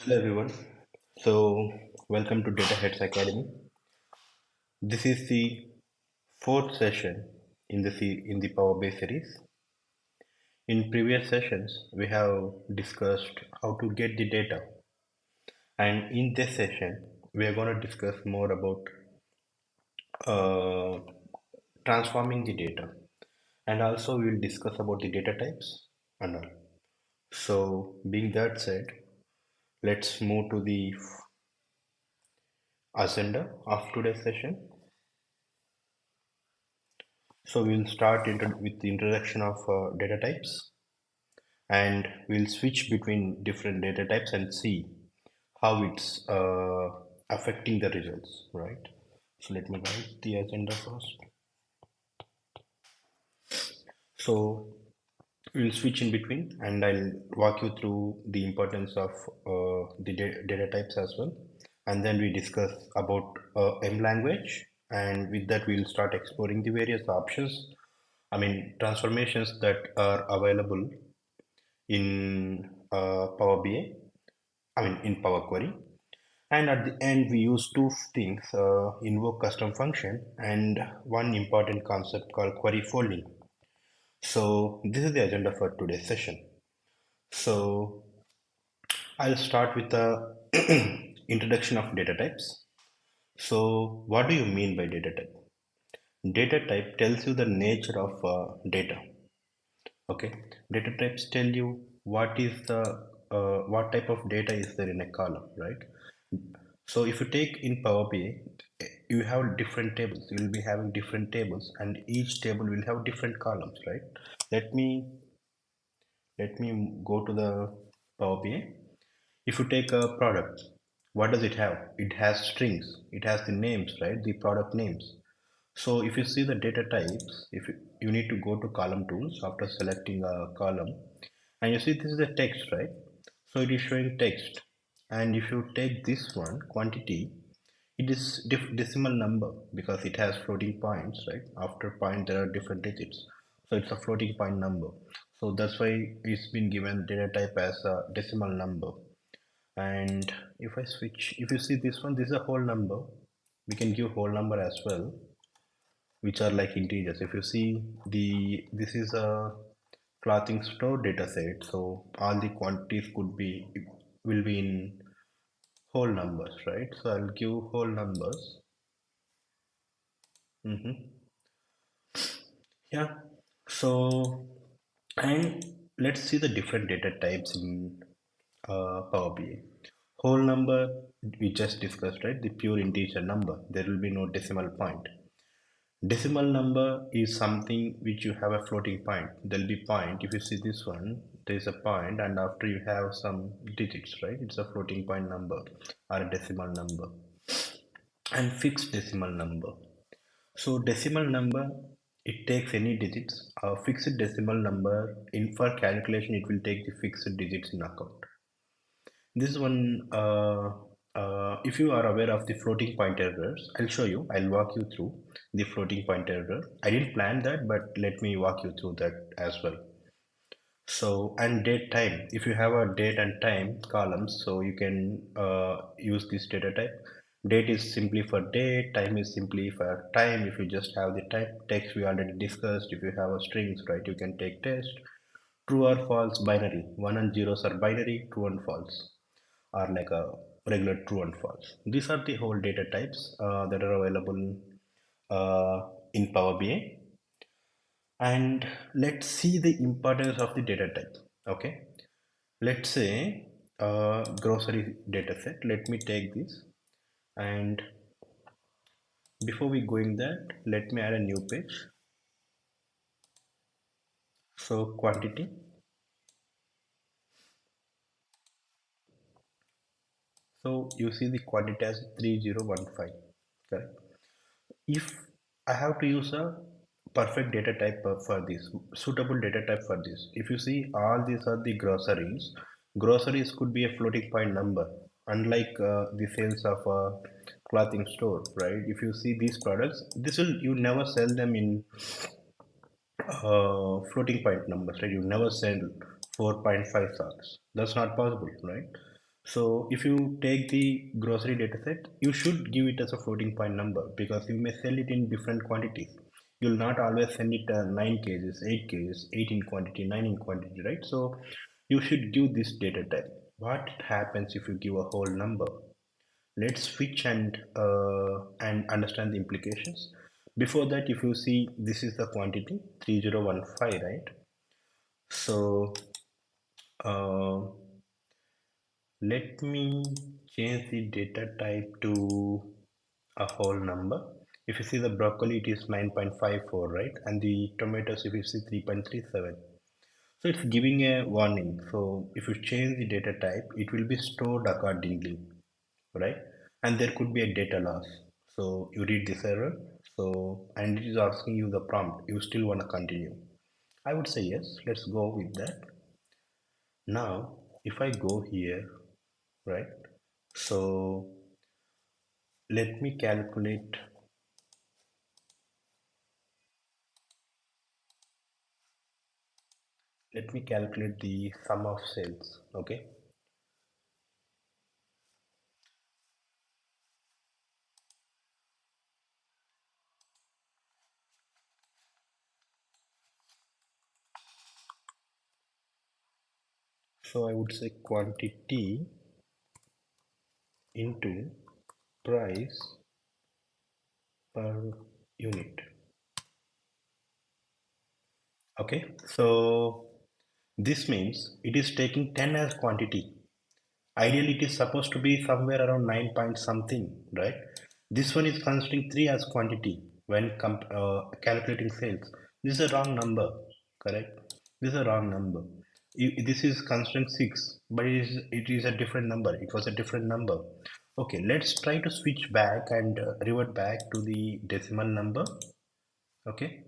Hello everyone. So welcome to Data Heads Academy. This is the fourth session in the Power BI series. In previous sessions, we have discussed how to get the data, and in this session, we are going to discuss more about uh, transforming the data, and also we will discuss about the data types and all. So, being that said, let's move to the agenda of today's session. So we'll start with the introduction of data types, and we'll switch between different data types and see how it's affecting the results, right? So let me write the agenda first. So we'll switch in between, and I'll walk you through the importance of the data types as well, and then we discuss about M language, and with that we'll start exploring the various options, I mean transformations that are available in Power BI, I mean in Power Query. And at the end, we use two things, invoke custom function and one important concept called query folding. So this is the agenda for today's session. So I'll start with the introduction of data types. So what do you mean by data type? Data type tells you the nature of data. Okay, data types tell you what type of data is there in a column, right? So if you take in Power BI, you have different tables. You will be having different tables, and each table will have different columns, right? Let me let me go to the Power BI. If you take a product, what does it have? It has strings. It has the names, right? The product names. So if you see the data types, you need to go to column tools after selecting a column, and you see this is the text, right? So it is showing text, and if you take this one quantity, it is decimal number because it has floating points, right? After point there are different digits, so it's a floating point number. So that's why it's been given data type as a decimal number. And if I switch, if you see this one, this is a whole number. We can give whole number as well, which are like integers. If you see this is a clothing store data set, so all the quantities will be in whole numbers, right? So I'll give whole numbers. Yeah. So and let's see the different data types in Power BI. Whole number we just discussed, right? The pure integer number. There will be no decimal point. Decimal number is something which you have a floating point. There'll be point. If you see this one, there is a point, and after you have some digits, right? It's a floating point number or a decimal number. And fixed decimal number. So decimal number, it takes any digits. A fixed decimal number, in for calculation, it will take the fixed digits in account. This one, if you are aware of the floating point errors, I'll show you. I'll walk you through the floating point error. I didn't plan that, but let me walk you through that as well. So, and date time. If you have a date and time columns, so you can use this data type. Date is simply for date, time is simply for time. If you just have the type text we already discussed, if you have a strings, right, you can take text. True or false binary. One and zeros are binary, true and false are like a regular true and false. These are the whole data types that are available in Power BI. And let's see the importance of the data type. Okay, let's say grocery data set. Let me take this, and before we going that, let me add a new page. So quantity. So you see the quantity as 3015. Correct. If I have to use a perfect data type for this, suitable data type for this, if you see all these are the groceries, groceries could be a floating point number, unlike the sales of a clothing store, right? If you see these products, this will you never sell them in floating point numbers, right? You never sell 4.5 stars. That's not possible, right? So if you take the grocery data set, you should give it as a floating point number because you may sell it in different quantities. You'll not always send it 9 kgs, 8 kgs, 8 in quantity, 9 in quantity, right? So you should give this data type. What happens if you give a whole number? Let's switch and understand the implications. Before that, if you see, this is the quantity 3015, right? So uh, let me change the data type to a whole number. If you see the broccoli, it is 9.54, right? And the tomatoes, if you see 3.37. So it's giving a warning. So if you change the data type, it will be stored accordingly, right? And there could be a data loss. So you read this error. So, and it is asking you the prompt. You still want to continue. I would say yes. Let's go with that. Now, if I go here, right? So let me calculate the sum of sales. Okay, so I would say quantity into price per unit. Okay, so this means it is taking 10 as quantity. Ideally it is supposed to be somewhere around 9 point something, right? This one is considering 3 as quantity when calculating sales. This is a wrong number, correct? This is a wrong number. This is considering 6, but it is a different number. It was a different number. Okay, let's try to switch back and revert back to the decimal number. Okay,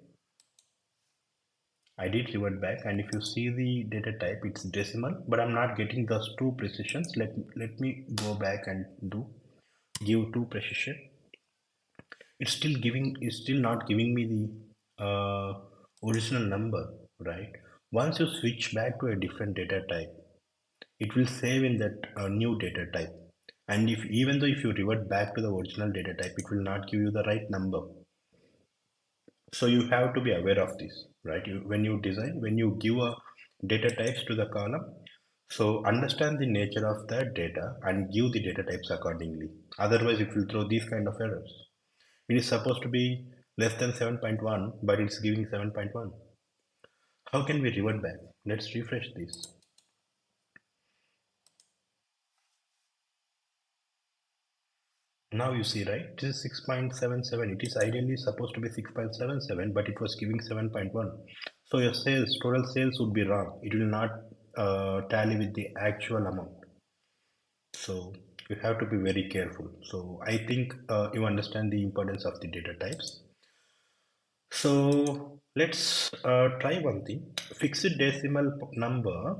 I did revert back, and if you see the data type, it's decimal, but I'm not getting those two precisions. Let me go back and give two precision. It's still not giving me the original number, right? Once you switch back to a different data type, it will save in that new data type. And if even though if you revert back to the original data type, it will not give you the right number. So you have to be aware of this, right? When you design, when you give a data types to the column, so understand the nature of that data and give the data types accordingly. Otherwise, it will throw these kind of errors. It is supposed to be less than 7.1, but it's giving 7.1. How can we revert back? Let's refresh this. Now you see, right? This is 6.77. It is ideally supposed to be 6.77, but it was giving 7.1. So your sales, total sales would be wrong. It will not tally with the actual amount. So you have to be very careful. So I think you understand the importance of the data types. So let's try one thing. Fixed decimal number.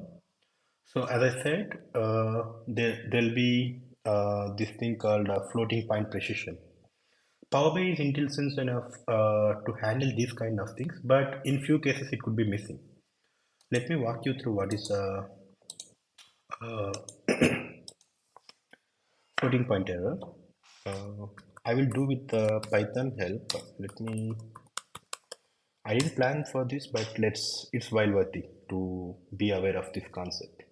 So as I said, there'll be this thing called floating point precision. Power BI is intelligent enough to handle these kind of things, but in few cases it could be missing. Let me walk you through what is uh, floating point error. Uh, I will do with Python help. Let me. I didn't plan for this, but it's while worthy to be aware of this concept.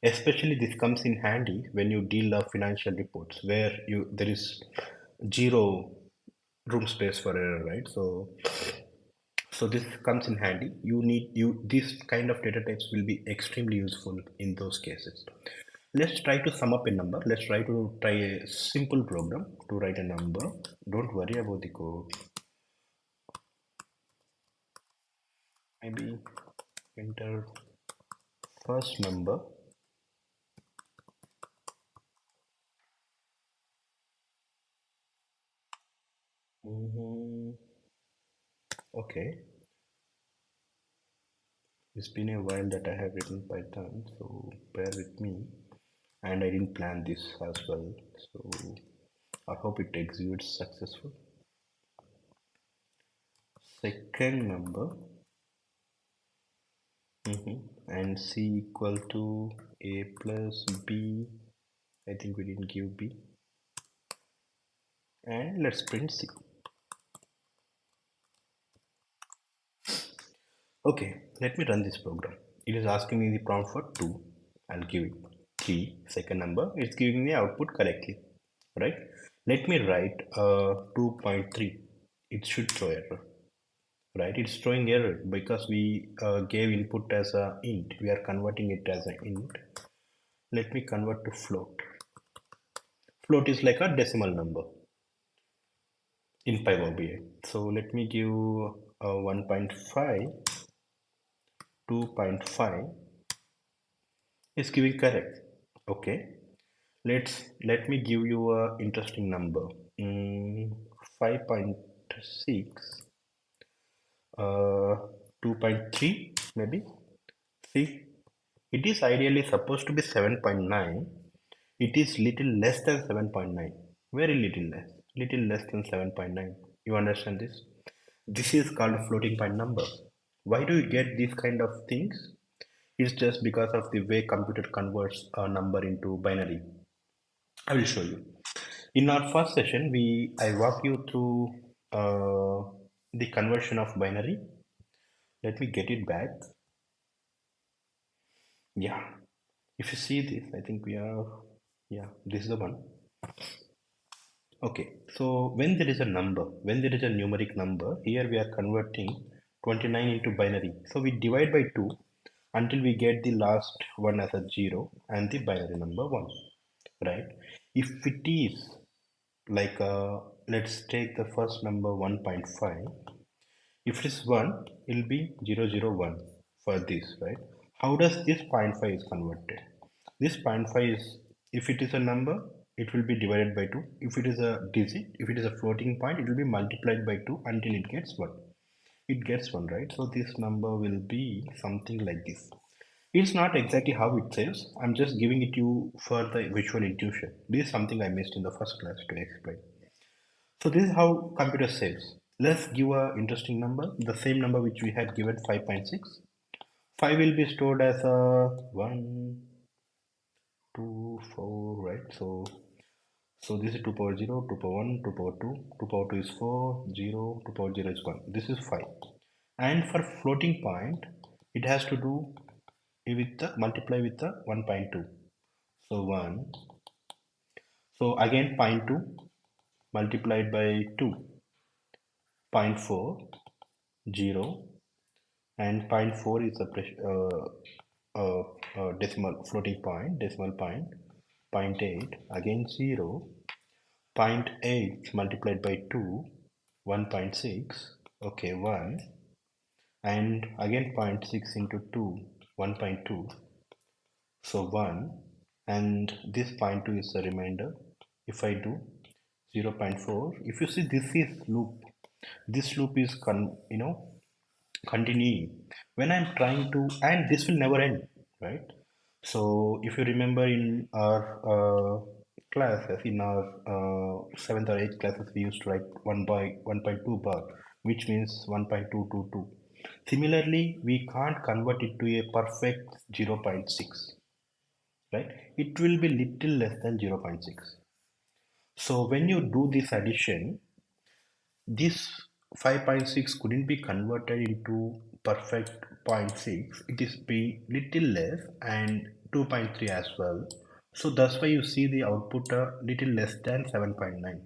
Especially this comes in handy when you deal financial reports where there is zero room space for error, right? So this comes in handy. This kind of data types will be extremely useful in those cases. Let's try to sum up a number. Let's try a simple program to write a number. Don't worry about the code. Maybe enter first number. Mhm. Okay, it's been a while that I have written Python, so bear with me. And I didn't plan this as well, so I hope it executes successful. Second number, And C equal to A plus B. I think we didn't give B. And let's print C. Okay, let me run this program. It is asking me the prompt for 2. I'll give it 3, second number. It's giving me output correctly, right? Let me write 2.3. It should show error, right? It's showing error because we gave input as a int. We are converting it as an int. Let me convert to float. Float is like a decimal number in Power BI. So let me give 1.5, 2.5 is giving correct. Okay, let me give you a interesting number. 5.6, 2.3 maybe. See, it is ideally supposed to be 7.9. It is little less than 7.9. Very little less than 7.9. You understand this? This is called floating point number. Why do you get these kind of things? It's just because of the way computer converts a number into binary. I will show you. In our first session, I walk you through the conversion of binary. Let me get it back. Yeah, if you see this, I think we are, yeah, this is the one. Okay, so when there is a numeric number, here we are converting 29 into binary. So we divide by 2 until we get the last one as a 0 and the binary number 1, right? If it is like, let's take the first number 1.5. If it is 1, it will be 001 for this, right? How does this zero point 0.5 is converted? This zero point 0.5 is, if it is a number, it will be divided by 2. If it is a digit, if it is a floating point, it will be multiplied by 2 until it gets 1. It gets 1, right? So this number will be something like this. It's not exactly how it says. I'm just giving it you for the visual intuition. This is something I missed in the first class to explain. So this is how computer saves. Let's give a interesting number, the same number which we had given 5.6. 5 will be stored as a 1, 2, 4, right? So this is 2 power 0, 2 power 1, 2 power 2, 2 power 2 is 4, 0, 2 power 0 is 1. This is 5. And for floating point, it has to do with the multiply with the 1.2. So 1. So again 0.2 multiplied by 2, zero point 4, 0, and zero point 0.4 is a decimal floating point, decimal point, zero point 0.8, again 0, zero point 0.8 multiplied by 2, 1.6, okay, 1, and again zero point 0.6 into 2, 1.2, so 1, and this zero point 0.2 is the remainder. If I do 0 0.4, if you see this loop is continuing when I'm trying to, and this will never end, right? So if you remember in our classes, in our 7th or 8th classes, we used to write 1 by 1.2 bar, which means 1.222. Similarly, we can't convert it to a perfect 0.6, right? It will be little less than 0.6. So when you do this addition, this 5.6 couldn't be converted into perfect zero point 0.6. It is be little less, and 2.3 as well. So that's why you see the output a little less than 7.9.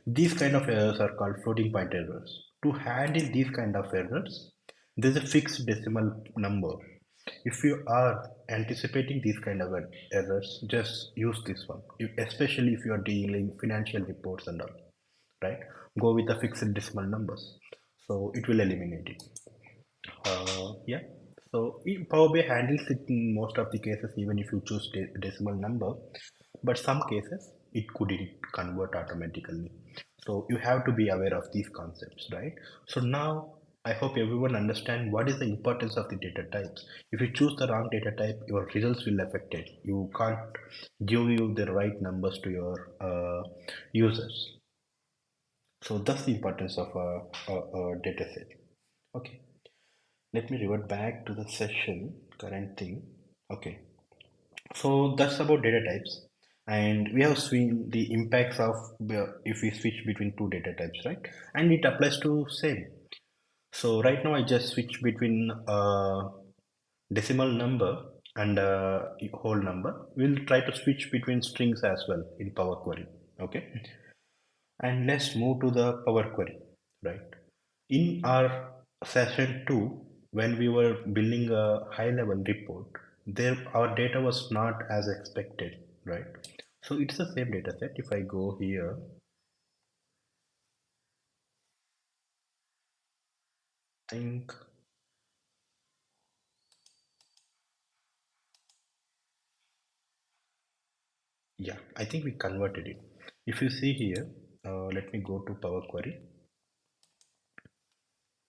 These kind of errors are called floating point errors. To handle these kind of errors, there's a fixed decimal number. If you are anticipating these kind of errors, just use this one. Especially if you are dealing financial reports and all, right? Go with the fixed decimal numbers. So it will eliminate it. Yeah. So Power BI handles it in most of the cases, even if you choose decimal number. But some cases it couldn't convert automatically. So you have to be aware of these concepts, right? So now I hope everyone understand what is the importance of the data types. If you choose the wrong data type, your results will affect it. You can't give you the right numbers to your users. So that's the importance of a data set. Okay. Let me revert back to the session, current thing. Okay. So that's about data types. And we have seen the impacts of if we switch between two data types, right? And it applies to same. So right now I just switch between decimal number and whole number. We'll try to switch between strings as well in Power Query. Okay. And let's move to the Power Query, right? In our session 2, when we were building a high level report, there our data was not as expected, right? So it's the same data set. If I go here, think, yeah, I think we converted it. If you see here, let me go to Power Query.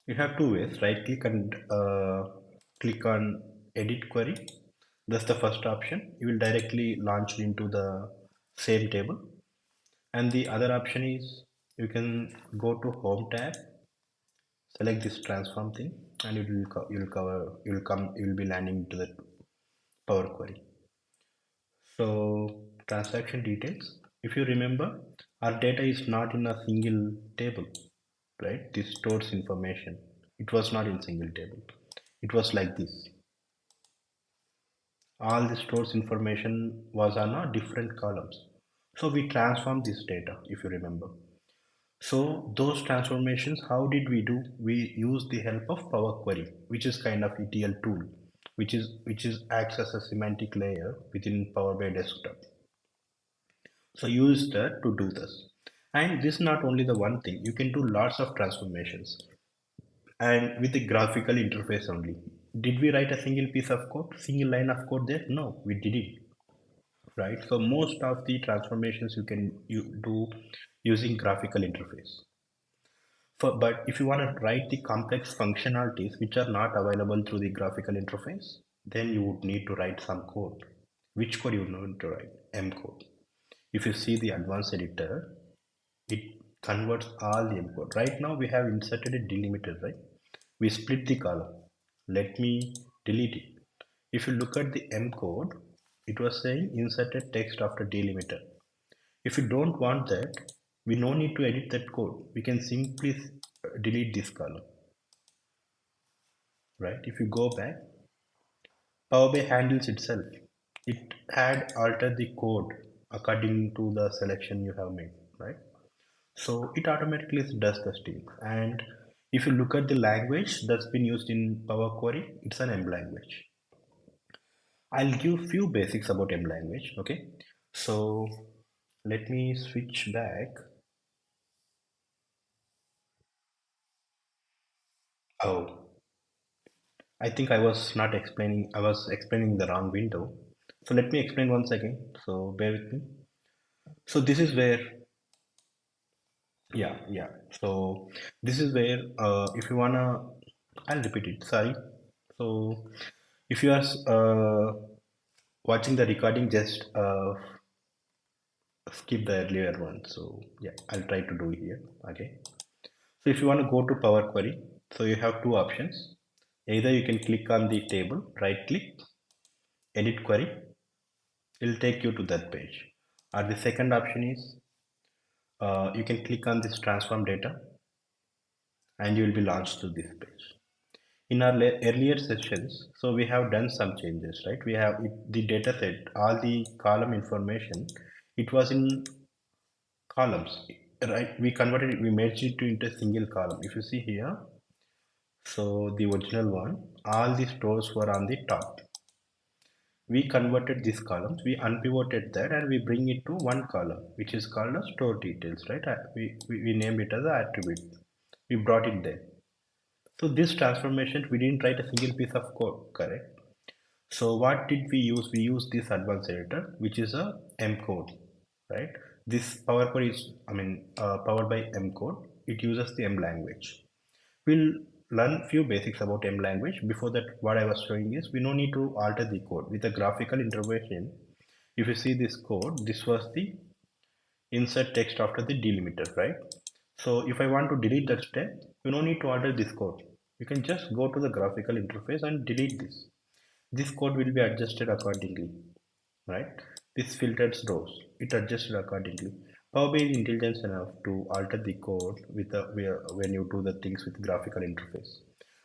You have two ways, right click and click on edit query. That's the first option. You will directly launch into the same table. And the other option is you can go to home tab, select this transform thing, and it will you'll cover you'll be landing to the Power Query. So transaction details. If you remember, our data is not in a single table, right? This stores information. It was not in single table. It was like this. All the stores information was on a different columns. So we transform this data, if you remember. So those transformations, how did we do? We use the help of Power Query, which is kind of ETL tool, which is acts as a semantic layer within Power BI desktop. So use that to do this. And this is not only the one thing, you can do lots of transformations and with a graphical interface only. Did we write a single piece of code, single line of code there? No, we didn't, right? So most of the transformations you do using graphical interface. But if you want to write the complex functionalities which are not available through the graphical interface, then you would need to write some code. Which code you need to write? M code. If you see the advanced editor, it converts all the M code. Right now we have inserted a delimiter, right? We split the column. Let me delete it. If you look at the M code, it was saying inserted text after delimiter. If you don't want that, we no need to edit that code. We can simply delete this column, right? If you go back, Power BI handles itself. It had altered the code according to the selection you have made, right? So it automatically does the string. And if you look at the language that's been used in Power Query, it's an M language. I'll give few basics about M language, okay? So let me switch back. Oh, I think I was not explaining, I was explaining the wrong window. So let me explain once again. So bear with me. So this is where, yeah, yeah. So this is where, if you wanna, I'll repeat it. Sorry. So if you are watching the recording, just skip the earlier one. So yeah, I'll try to do here. Okay. So if you want to go to Power Query, so you have two options. Either you can click on the table, right click, edit query, it'll take you to that page. Or the second option is you can click on this transform data and you will be launched to this page. In our earlier sessions, so we have done some changes, right? We have the data set, all the column information, it was in columns, right? We converted it, we merged it into a single column. If you see here, so the original one, all the stores were on the top. We converted these columns, we unpivoted that and we bring it to one column, which is called as store details, right? We named it as an attribute. We brought it there. So this transformation, we didn't write a single piece of code, correct? So what did we use? We used this advanced editor, which is a M code, right? This Power Query is, powered by M code. It uses the M language. We'll learn few basics about M language. Before that, what I was showing is we no need to alter the code with a graphical intervention. If you see this code, this was the insert text after the delimiter, right? So if I want to delete that step, you no need to alter this code. You can just go to the graphical interface and delete this. This code will be adjusted accordingly, right? This filters rows, it adjusted accordingly. Power BI is intelligent enough to alter the code when you do the things with graphical interface.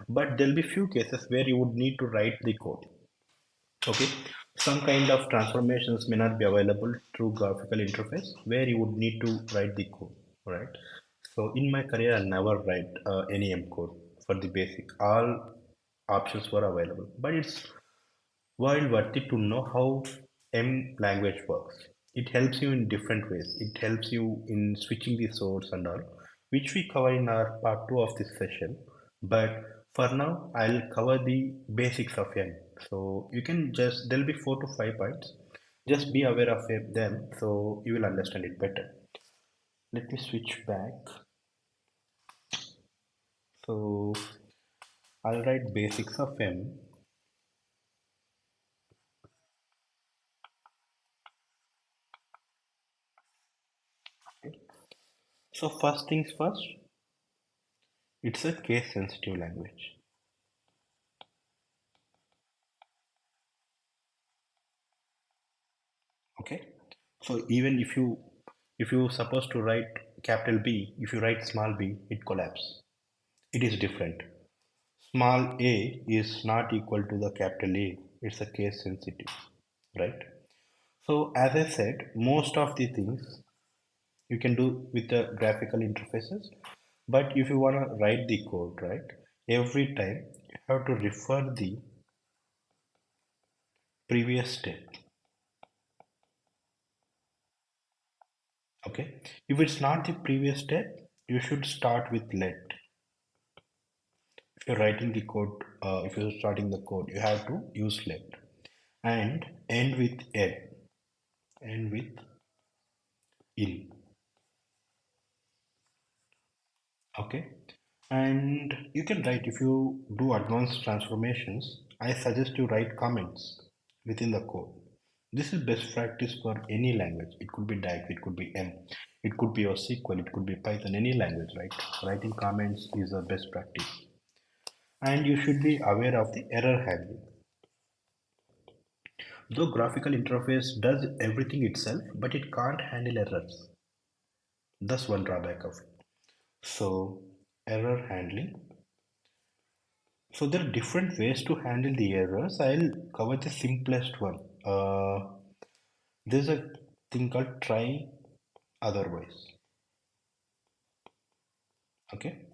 But there'll be few cases where you would need to write the code. Okay, some kind of transformations may not be available through graphical interface where you would need to write the code, right? So in my career, I never write any M code for the basic. All options were available, but it's while worth it to know how M language works. It helps you in different ways. It helps you in switching the source and all, which we cover in our part 2 of this session. But for now, I'll cover the basics of M. So you can just, there'll be 4 to 5 points. Just be aware of them so you will understand it better. Let me switch back. So I'll write basics of M. So first things first, it's a case sensitive language. Okay, so even if you supposed to write capital B, if you write small b, it collapse. It is different. Small a is not equal to the capital A. It's a case sensitive, right? So as I said, most of the things you can do with the graphical interfaces, but if you want to write the code, right, every time you have to refer the previous step. Okay, if it's not the previous step, you should start with let. If you're writing the code, if you're starting the code, you have to use let and end with ed, end with il. Okay, and you can write if you do advanced transformations. I suggest you write comments within the code. This is best practice for any language. It could be DAX, it could be M, it could be your SQL, it could be Python, any language, right? Writing comments is a best practice. And you should be aware of the error handling. Though graphical interface does everything itself, but it can't handle errors. That's one drawback of it. So, error handling. So there are different ways to handle the errors. I'll cover the simplest one. There's a thing called try otherwise. Okay,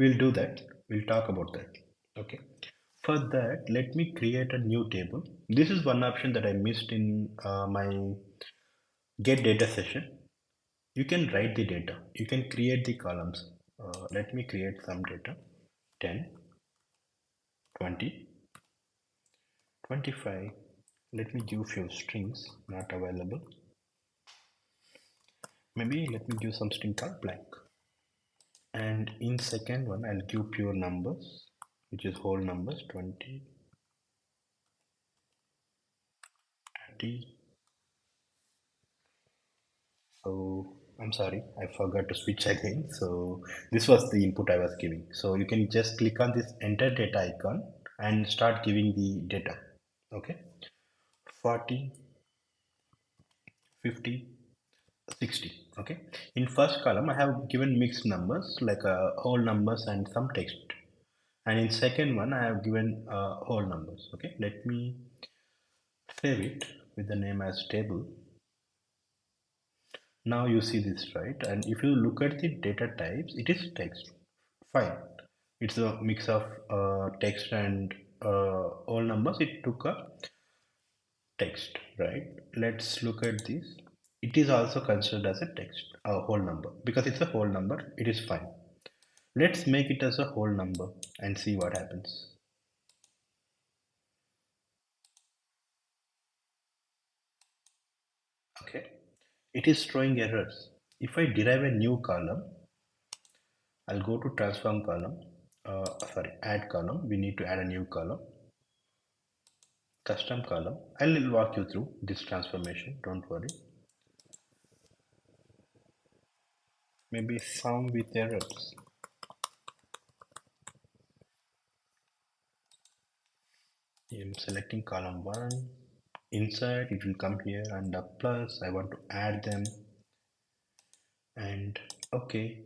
we'll do that. We'll talk about that. Okay. For that, let me create a new table. This is one option that I missed in my get data session. You can write the data. You can create the columns. Let me create some data. 10, 20, 25. Let me give few strings not available. Maybe let me give some string called blank. And in second one, I'll give pure numbers, which is whole numbers 20, 30. So I'm sorry, I forgot to switch again. So this was the input I was giving. So you can just click on this enter data icon and start giving the data. Okay, 40, 50, 60. Okay, in first column I have given mixed numbers like whole numbers and some text, and in second one I have given whole numbers. Okay, let me save it with the name as table. Now you see this, right? And if you look at the data types, it is text. Fine, it's a mix of text and whole numbers. It took a text, right? Let's look at this. It is also considered as a text, a whole number, because it's a whole number. It is fine. Let's make it as a whole number and see what happens. Okay, it is throwing errors. If I derive a new column, I'll go to transform column. Sorry, add column. We need to add a new column, custom column. I'll walk you through this transformation. Don't worry. Maybe some with errors. I'm selecting column 1. Inside it will come here under plus. I want to add them, and okay,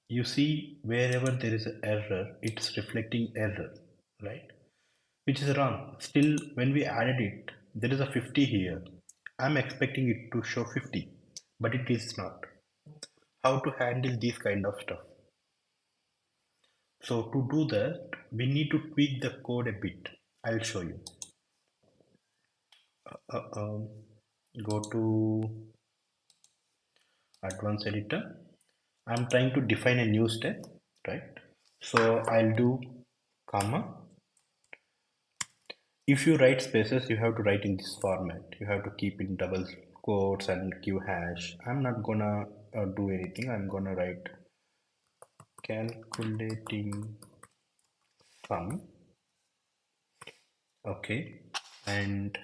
you see wherever there is an error, it's reflecting error, right? Which is wrong. Still, when we added it, there is a 50 here. I'm expecting it to show 50, but it is not. How to handle this kind of stuff? So to do that, we need to tweak the code a bit. I'll show you. Uh, um, Go to advanced editor. I'm trying to define a new step, right? So I'll do comma. If you write spaces, you have to write in this format. You have to keep in double quotes and q hash. I'm not gonna do anything. I'm gonna write calculating sum. Okay, and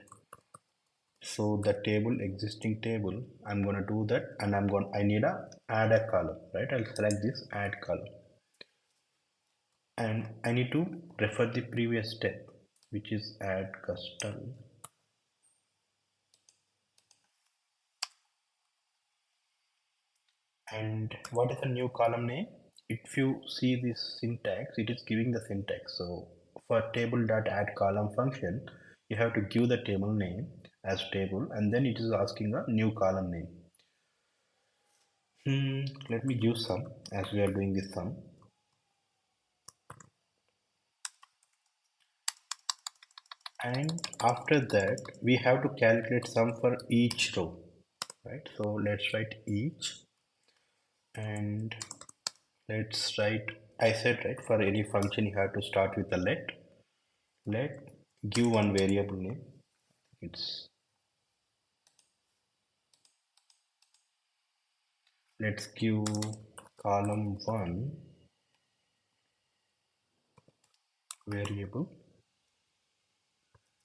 so the table, existing table, I'm gonna do that, and I need a add a column, right? I'll select this add column, and I need to refer the previous step, which is add custom. And what is the new column name? If you see this syntax, it is giving the syntax. So for table dot add column function, you have to give the table name as table, and then it is asking a new column name. Let me give sum as we are doing this sum. And after that, we have to calculate sum for each row, right? So let's write each, and let's write, I said, right, for any function you have to start with a let give one variable name. It's Let's give column 1 variable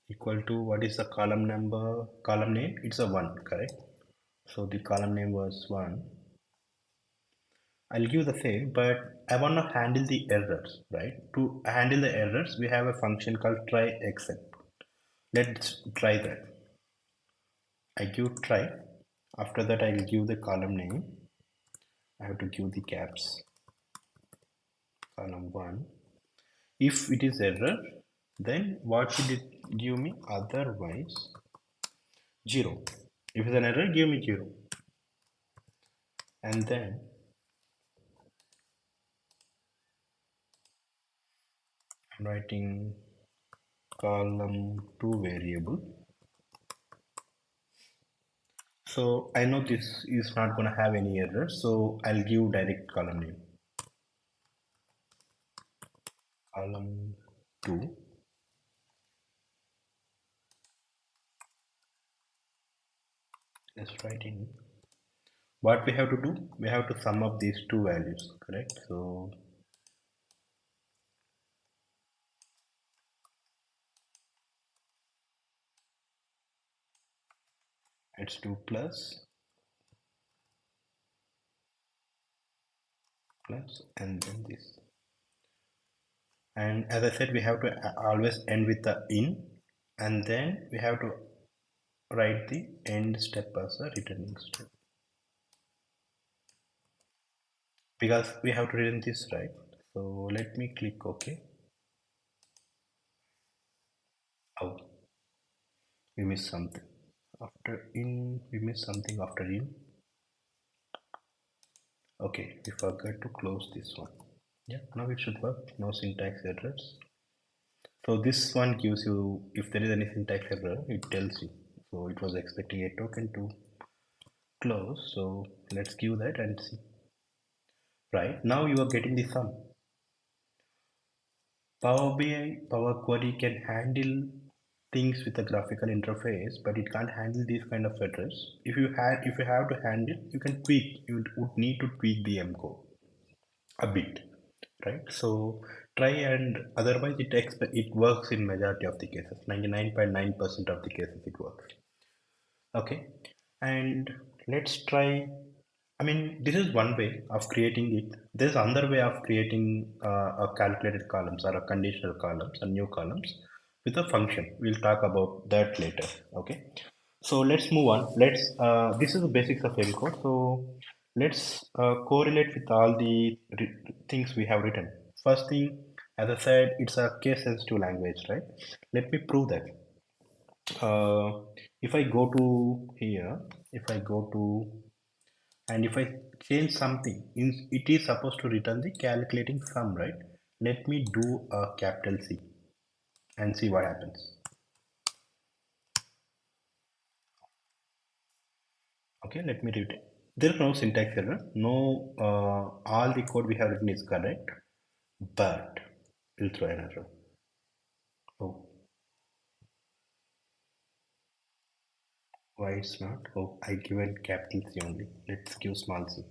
equal to, what is the column number, column name? It's a 1, correct? So the column name was 1. I'll give the same, but I want to handle the errors, right? To handle the errors, we have a function called try except. Let's try that. I give try. After that, I'll give the column name. I have to give the caps column 1. If it is error, then what should it give me? Otherwise, 0. If it's an error, give me 0. And then I'm writing column 2 variable. So I know this is not going to have any error, so I'll give direct column name. Column 2. Let's write in. What we have to do? We have to sum up these two values, correct? So let's do plus, and then this. And as I said, we have to always end with the in, and then we have to write the end step as a returning step, because we have to return this, right? So let me click OK. Oh, we missed something. After in, we missed something after in. Okay, we forgot to close this one. Yeah, now it should work. No syntax errors. So this one gives you, if there is any syntax error, it tells you. So it was expecting a token to close. So let's give that and see. Right now you are getting the sum. Power BI, Power Query can handle things with a graphical interface, but it can't handle these kind of errors. If you have to handle, you can tweak. You would need to tweak the M code a bit, right? So try, and otherwise it works in majority of the cases. 99.9% of the cases it works. Okay, and let's try. I mean, this is one way of creating it. There's another way of creating a calculated columns or a conditional columns and new columns. with a function. We'll talk about that later. Okay, so let's move on. Let's this is the basics of encode. So let's correlate with all the things we have written. First thing, as I said, it's a case sensitive language, right? Let me prove that. If I go to here, if I go to, and if I change something, it is supposed to return the calculating sum, right? Let me do a capital C and see what happens. Okay, let me read it. There is no syntax error. No, all the code we have written is correct, but we'll throw an error. Oh, why it's not? Oh, I given capital C only. Let's give small c.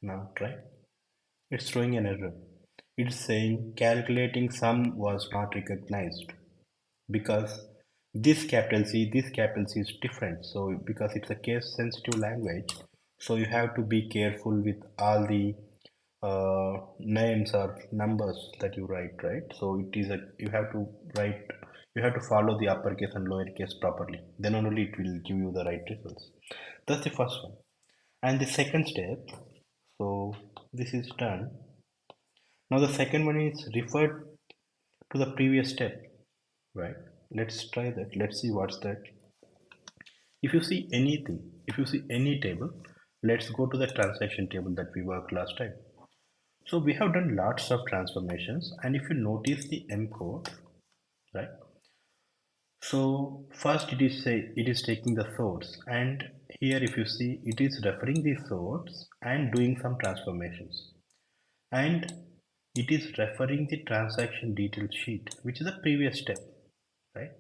Now try. It's throwing an error. It's saying calculating sum was not recognized because this capital C is different. So because it's a case sensitive language, so you have to be careful with all the names or numbers that you write, right? So it is a you have to write, you have to follow the uppercase and lowercase properly. Then only it will give you the right results. That's the first one. And the second step, so this is done. Now the second one is referred to the previous step, right? Let's try that. Let's see what's that. If you see anything, if you see any table, let's go to the transaction table that we worked last time. So we have done lots of transformations, and if you notice the M code, right? So first it is taking the source, and here if you see it is referring the source and doing some transformations, and it is referring the transaction detail sheet, which is the previous step, right?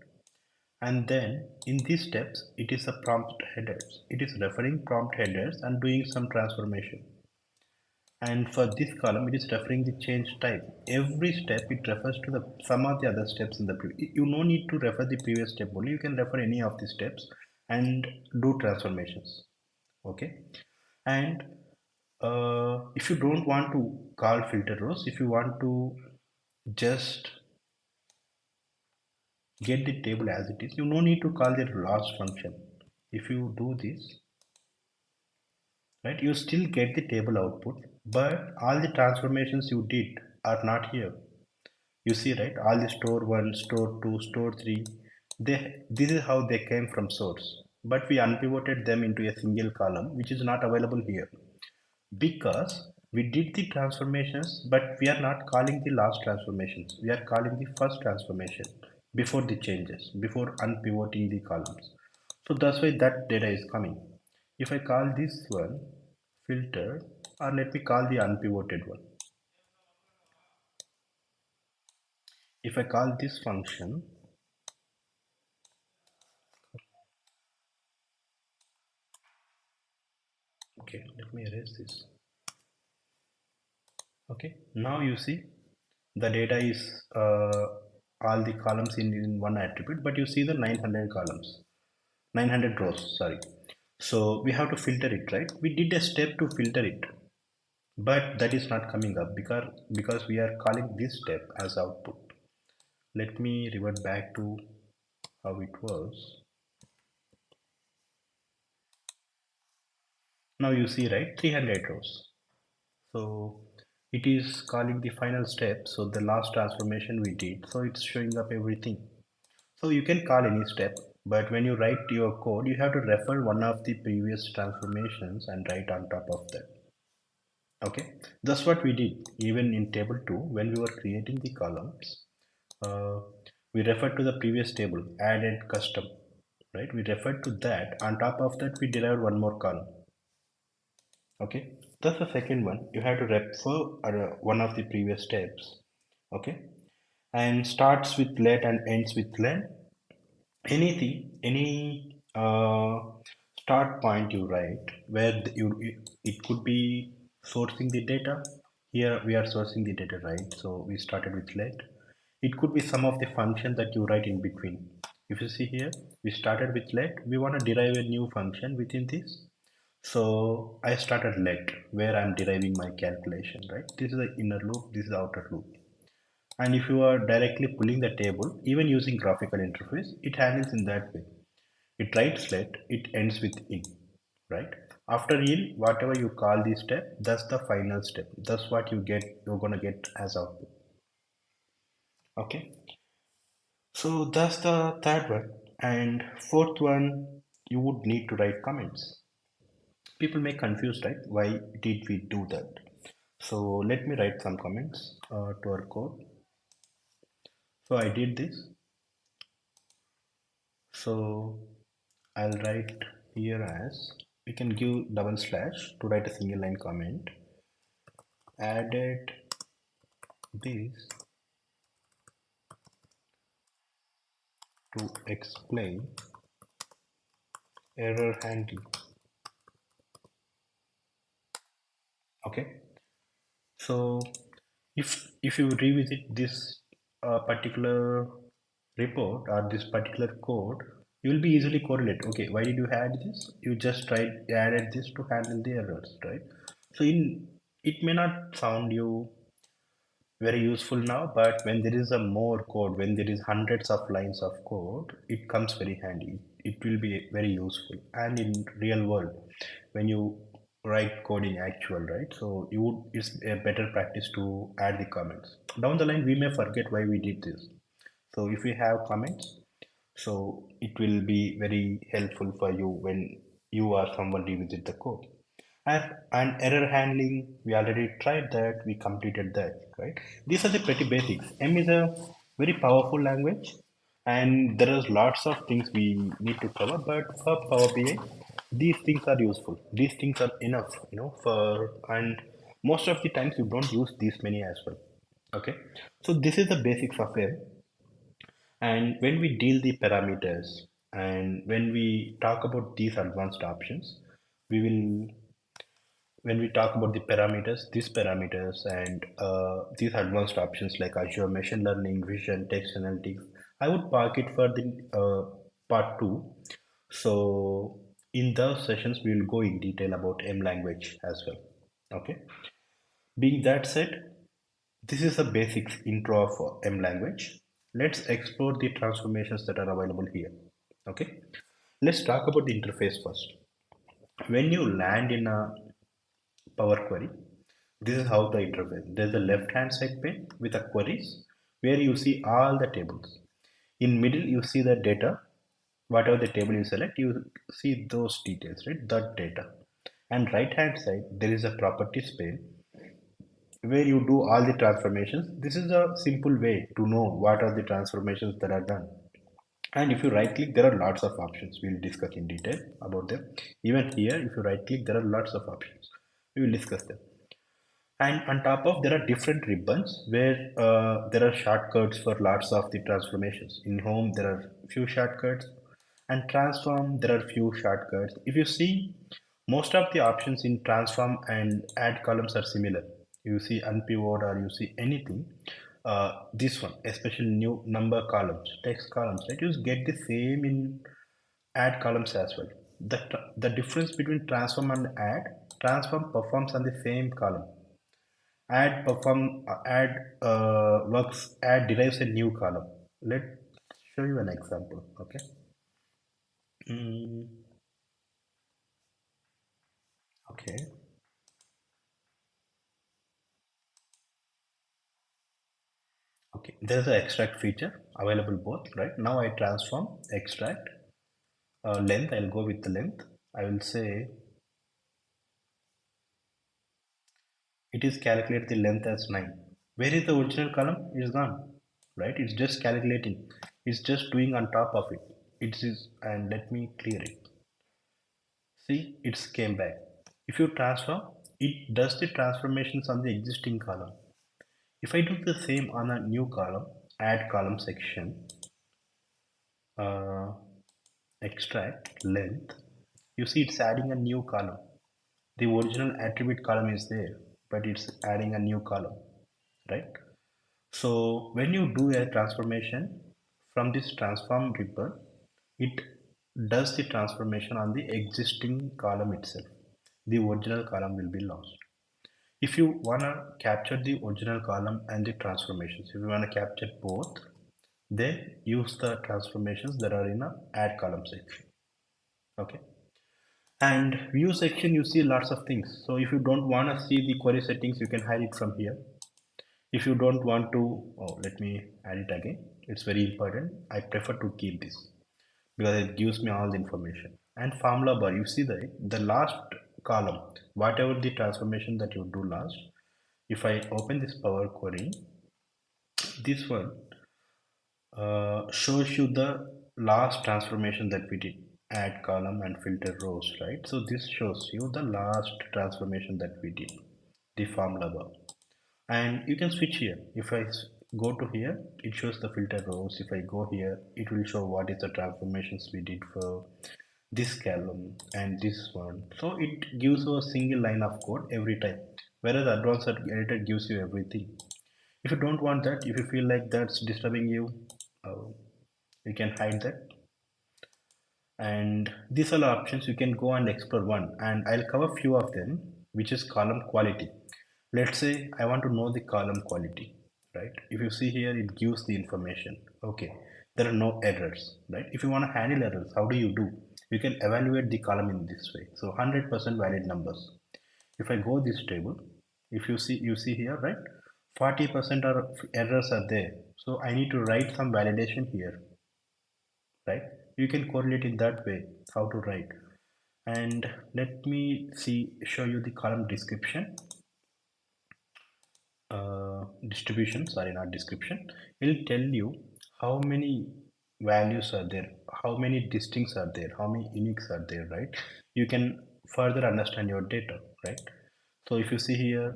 And then in these steps, it is a prompt headers. It is referring prompt headers and doing some transformation. And for this column, it is referring the change type. Every step, it refers to the some of the other steps in the previous. You no need to refer the previous step only. You can refer any of the steps and do transformations. Okay. And if you don't want to call filter rows, if you want to just get the table as it is, you no need to call the last function. If you do this, right, you still get the table output, but all the transformations you did are not here. You see, right, all the store 1, store 2, store 3, this is how they came from source, but we unpivoted them into a single column which is not available here because we did the transformations, but we are not calling the last transformations, we are calling the first transformation before the changes, before unpivoting the columns. So that's why that data is coming. If I call this one filter, or let me call the unpivoted one, if I call this function, okay, let me erase this. Okay, now you see the data is all the columns in one attribute, but you see the 900 columns, 900 rows, sorry. So we have to filter it, right? We did a step to filter it, but that is not coming up because we are calling this step as output. Let me revert back to how it was. Now you see, right, 300 rows. So it is calling the final step. So the last transformation we did. So it's showing up everything. So you can call any step, but when you write your code, you have to refer one of the previous transformations and write on top of that. Okay, that's what we did even in table 2 when we were creating the columns. Uh, we referred to the previous table, added custom, right? We referred to that. On top of that, we derived one more column. Okay, that's the second one. You have to refer one of the previous steps. Okay, and starts with let and ends with len. Anything, any start point you write where it could be sourcing the data. Here we are sourcing the data, right? So we started with let. It could be some of the function that you write in between. If you see here, we started with let. We want to derive a new function within this. So I started let where I'm deriving my calculation, right? This is the inner loop. This is the outer loop. And if you are directly pulling the table, even using graphical interface, it handles in that way. It writes let, it ends with in, right? After in, whatever you call the step, that's the final step. That's what you're gonna get as output. Okay. So that's the third one. And fourth one, you would need to write comments. People may confuse, right? Why did we do that? So let me write some comments to our code. So I did this. So I'll write here as we can give double slash to write a single line comment. Added this to explain error handling. Okay. So if you revisit this particular report or this particular code, you will be easily correlate. Okay, why did you add this? You just tried added this to handle the errors, right? So in it may not sound you very useful now, but when there is a more code, when there is hundreds of lines of code, it comes very handy. It will be very useful. And in real world, when you write code in actual, right? So you would, it's a better practice to add the comments. Down the line, we may forget why we did this. So if we have comments, so it will be very helpful for you when you or someone revisit the code. And error handling, we already tried that, we completed that, right? These are the pretty basics. M is a very powerful language, and there is lots of things we need to cover, but for Power BI, these things are useful. These things are enough, and most of the times you don't use these many as well. Okay, so this is the basics of M. And when we deal the parameters and when we talk about these advanced options, we will, when we talk about the parameters, these parameters and these advanced options like Azure Machine Learning, Vision, Text Analytics, I would park it for the part two. So in those sessions, we will go in detail about M language as well. Okay. Being that said, this is a basics intro of M language. Let's explore the transformations that are available here. Okay, let's talk about the interface first. When you land in a Power Query, this is how the interface. There's a left-hand side pane with a queries where you see all the tables. In middle, you see the data. Whatever the table you select, you see those details, right? That data. And right-hand side, there is a properties pane where you do all the transformations. This is a simple way to know what are the transformations that are done. And if you right click, there are lots of options. We'll discuss in detail about them. Even here, if you right click, there are lots of options. We will discuss them. And on top of, there are different ribbons where there are shortcuts for lots of the transformations. In home, there are few shortcuts, and transform, there are few shortcuts. If you see, most of the options in transform and add columns are similar. You see unpivot or you see anything. This one, especially new number columns, text columns, right? You get the same in add columns as well. The difference between transform and add, transform performs on the same column. Add works, add derives a new column. Let's show you an example. Okay. Mm, okay. Okay. There's an extract feature available both, right? Now I transform extract length. I'll go with the length. I will say it is calculate the length as 9. Where is the original column? It's gone, right? It's just calculating. It's just doing on top of it. It is, and let me clear it. See, it's came back. If you transform, it does the transformations on the existing column. If I do the same on a new column, add column section, uh, extract length, you see it's adding a new column. The original attribute column is there, but it's adding a new column, right? So when you do a transformation from this transform ribbon, it does the transformation on the existing column itself. The original column will be lost. If you want to capture the original column and the transformations, if you want to capture both, then use the transformations that are in a add column section. Okay. And view section, you see lots of things. So if you don't want to see the query settings, you can hide it from here. If you don't want to, oh, let me add it again. It's very important. I prefer to keep this because it gives me all the information. And formula bar, you see the last column, whatever the transformation that you do last. If I open this Power Query, this one shows you the last transformation that we did, add column and filter rows, right? So this shows you the last transformation that we did, the formula bar. And you can switch here. If I go to here, it shows the filter rows. If I go here, it will show what is the transformations we did for this column and this one. So it gives you a single line of code every time, whereas advanced editor gives you everything. If you don't want that, if you feel like that's disturbing you, uh, you can hide that. And these are the options you can go and explore one, and I'll cover few of them, which is column quality. Let's say I want to know the column quality, right? If you see here, it gives the information. Okay, there are no errors, right? If you want to handle errors, how do you do? You can evaluate the column in this way. So 100% valid numbers. If I go this table, if you see here, right, 40% are errors are there, so I need to write some validation here, right? You can correlate in that way how to write. And let me see, show you the column description, distribution, sorry, not description. It'll tell you how many values are there, how many distincts are there, how many uniques are there, right? You can further understand your data, right? So if you see here,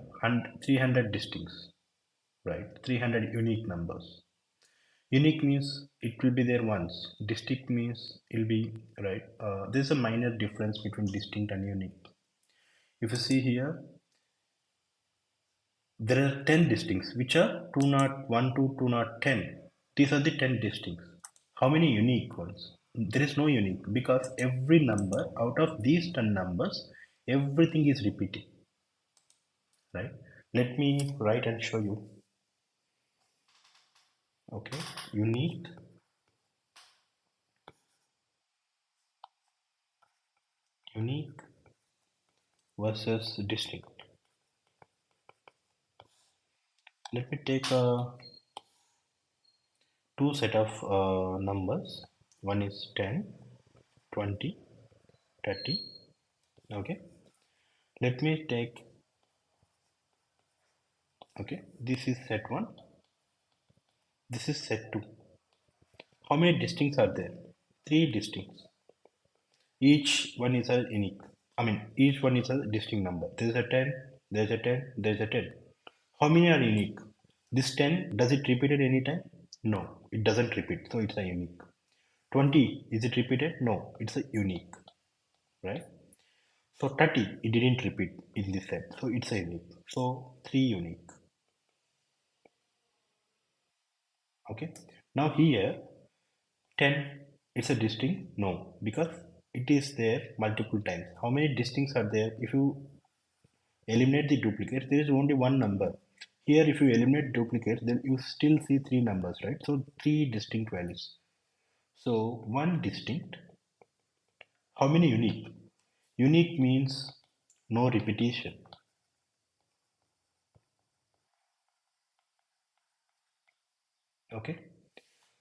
300 distincts, right? 300 unique numbers. Unique means it will be there once. Distinct means it'll be, right? There's a minor difference between distinct and unique. If you see here, there are 10 distincts, which are 201 to 210. These are the 10 distincts. How many unique ones? There is no unique because every number out of these 10 numbers, everything is repeating, right? Let me write and show you. Okay, unique, unique versus distinct. Let me take two set of numbers. One is 10, 20, 30. Okay, let me take, okay, this is set 1, this is set 2. How many distincts are there? 3 distincts. Each one is a unique. I mean, each one is a distinct number. There is a 10, there is a 10, there is a 10. How many are unique? This 10, does it repeat at any time? No, it doesn't repeat, so it's a unique. 20, is it repeated? No, it's a unique, right? So 30, it didn't repeat in this set, so it's a unique. So 3 unique. Okay. Now here 10, it's a distinct? No, because it is there multiple times. How many distincts are there? If you eliminate the duplicates, there is only one number. Here, if you eliminate duplicates, then you still see three numbers, right? So three distinct values. So one distinct. How many unique? Unique means no repetition. Okay.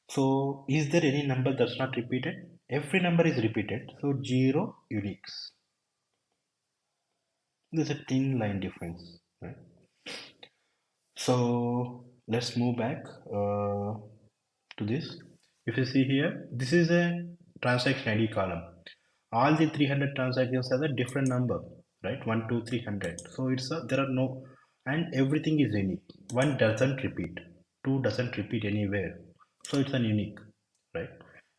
So is there any number that's not repeated? Every number is repeated. So zero uniques. There's a thin line difference, right? So let's move back to this. If you see here, this is a transaction ID column. All the 300 transactions have a different number, right? 1, 2, 300. So it's a, there are no, and everything is unique. One doesn't repeat, two doesn't repeat anywhere. So it's an unique, right?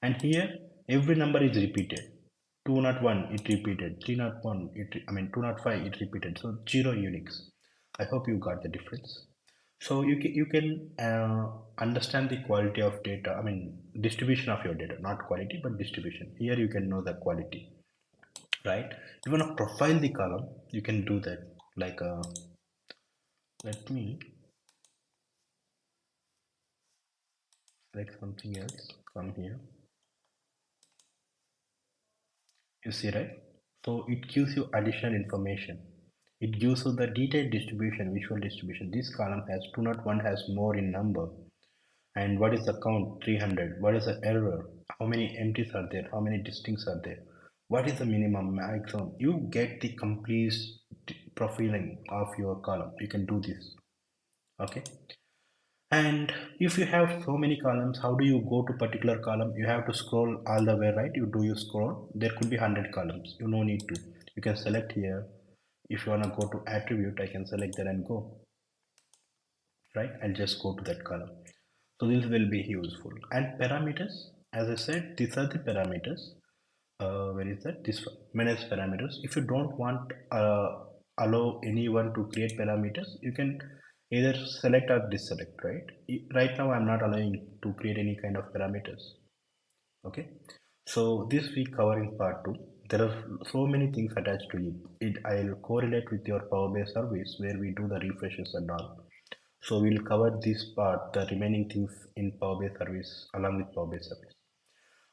And here, every number is repeated. 201, it repeated. 301, I mean 205, it repeated. So zero uniques. I hope you got the difference. So you can understand the quality of data, I mean distribution of your data, not quality but distribution. Here you can know the quality, right? You want to profile the column, you can do that, like Let me select something else. Come here. You see, right? So it gives you additional information. It gives you the detailed distribution, visual distribution. This column has 201 has more in number. And what is the count? 300. What is the error? How many empties are there? How many distincts are there? What is the minimum, maximum? You get the complete profiling of your column. You can do this. Okay. And if you have so many columns, how do you go to particular column? You have to scroll all the way, right? You do you scroll? There could be 100 columns. You no need to. You can select here. If you want to go to attribute, I can select that and go, right? I'll just go to that column. So this will be useful. And parameters, as I said, these are the parameters. Where is that? This one, manage parameters. If you don't want allow anyone to create parameters, you can either select or deselect, right? Right now I'm not allowing to create any kind of parameters. Okay, so this we cover in part 2. There are so many things attached to it. I'll correlate with your Power BI service where we do the refreshes and all. So we'll cover this part, the remaining things in Power BI service along with Power BI service.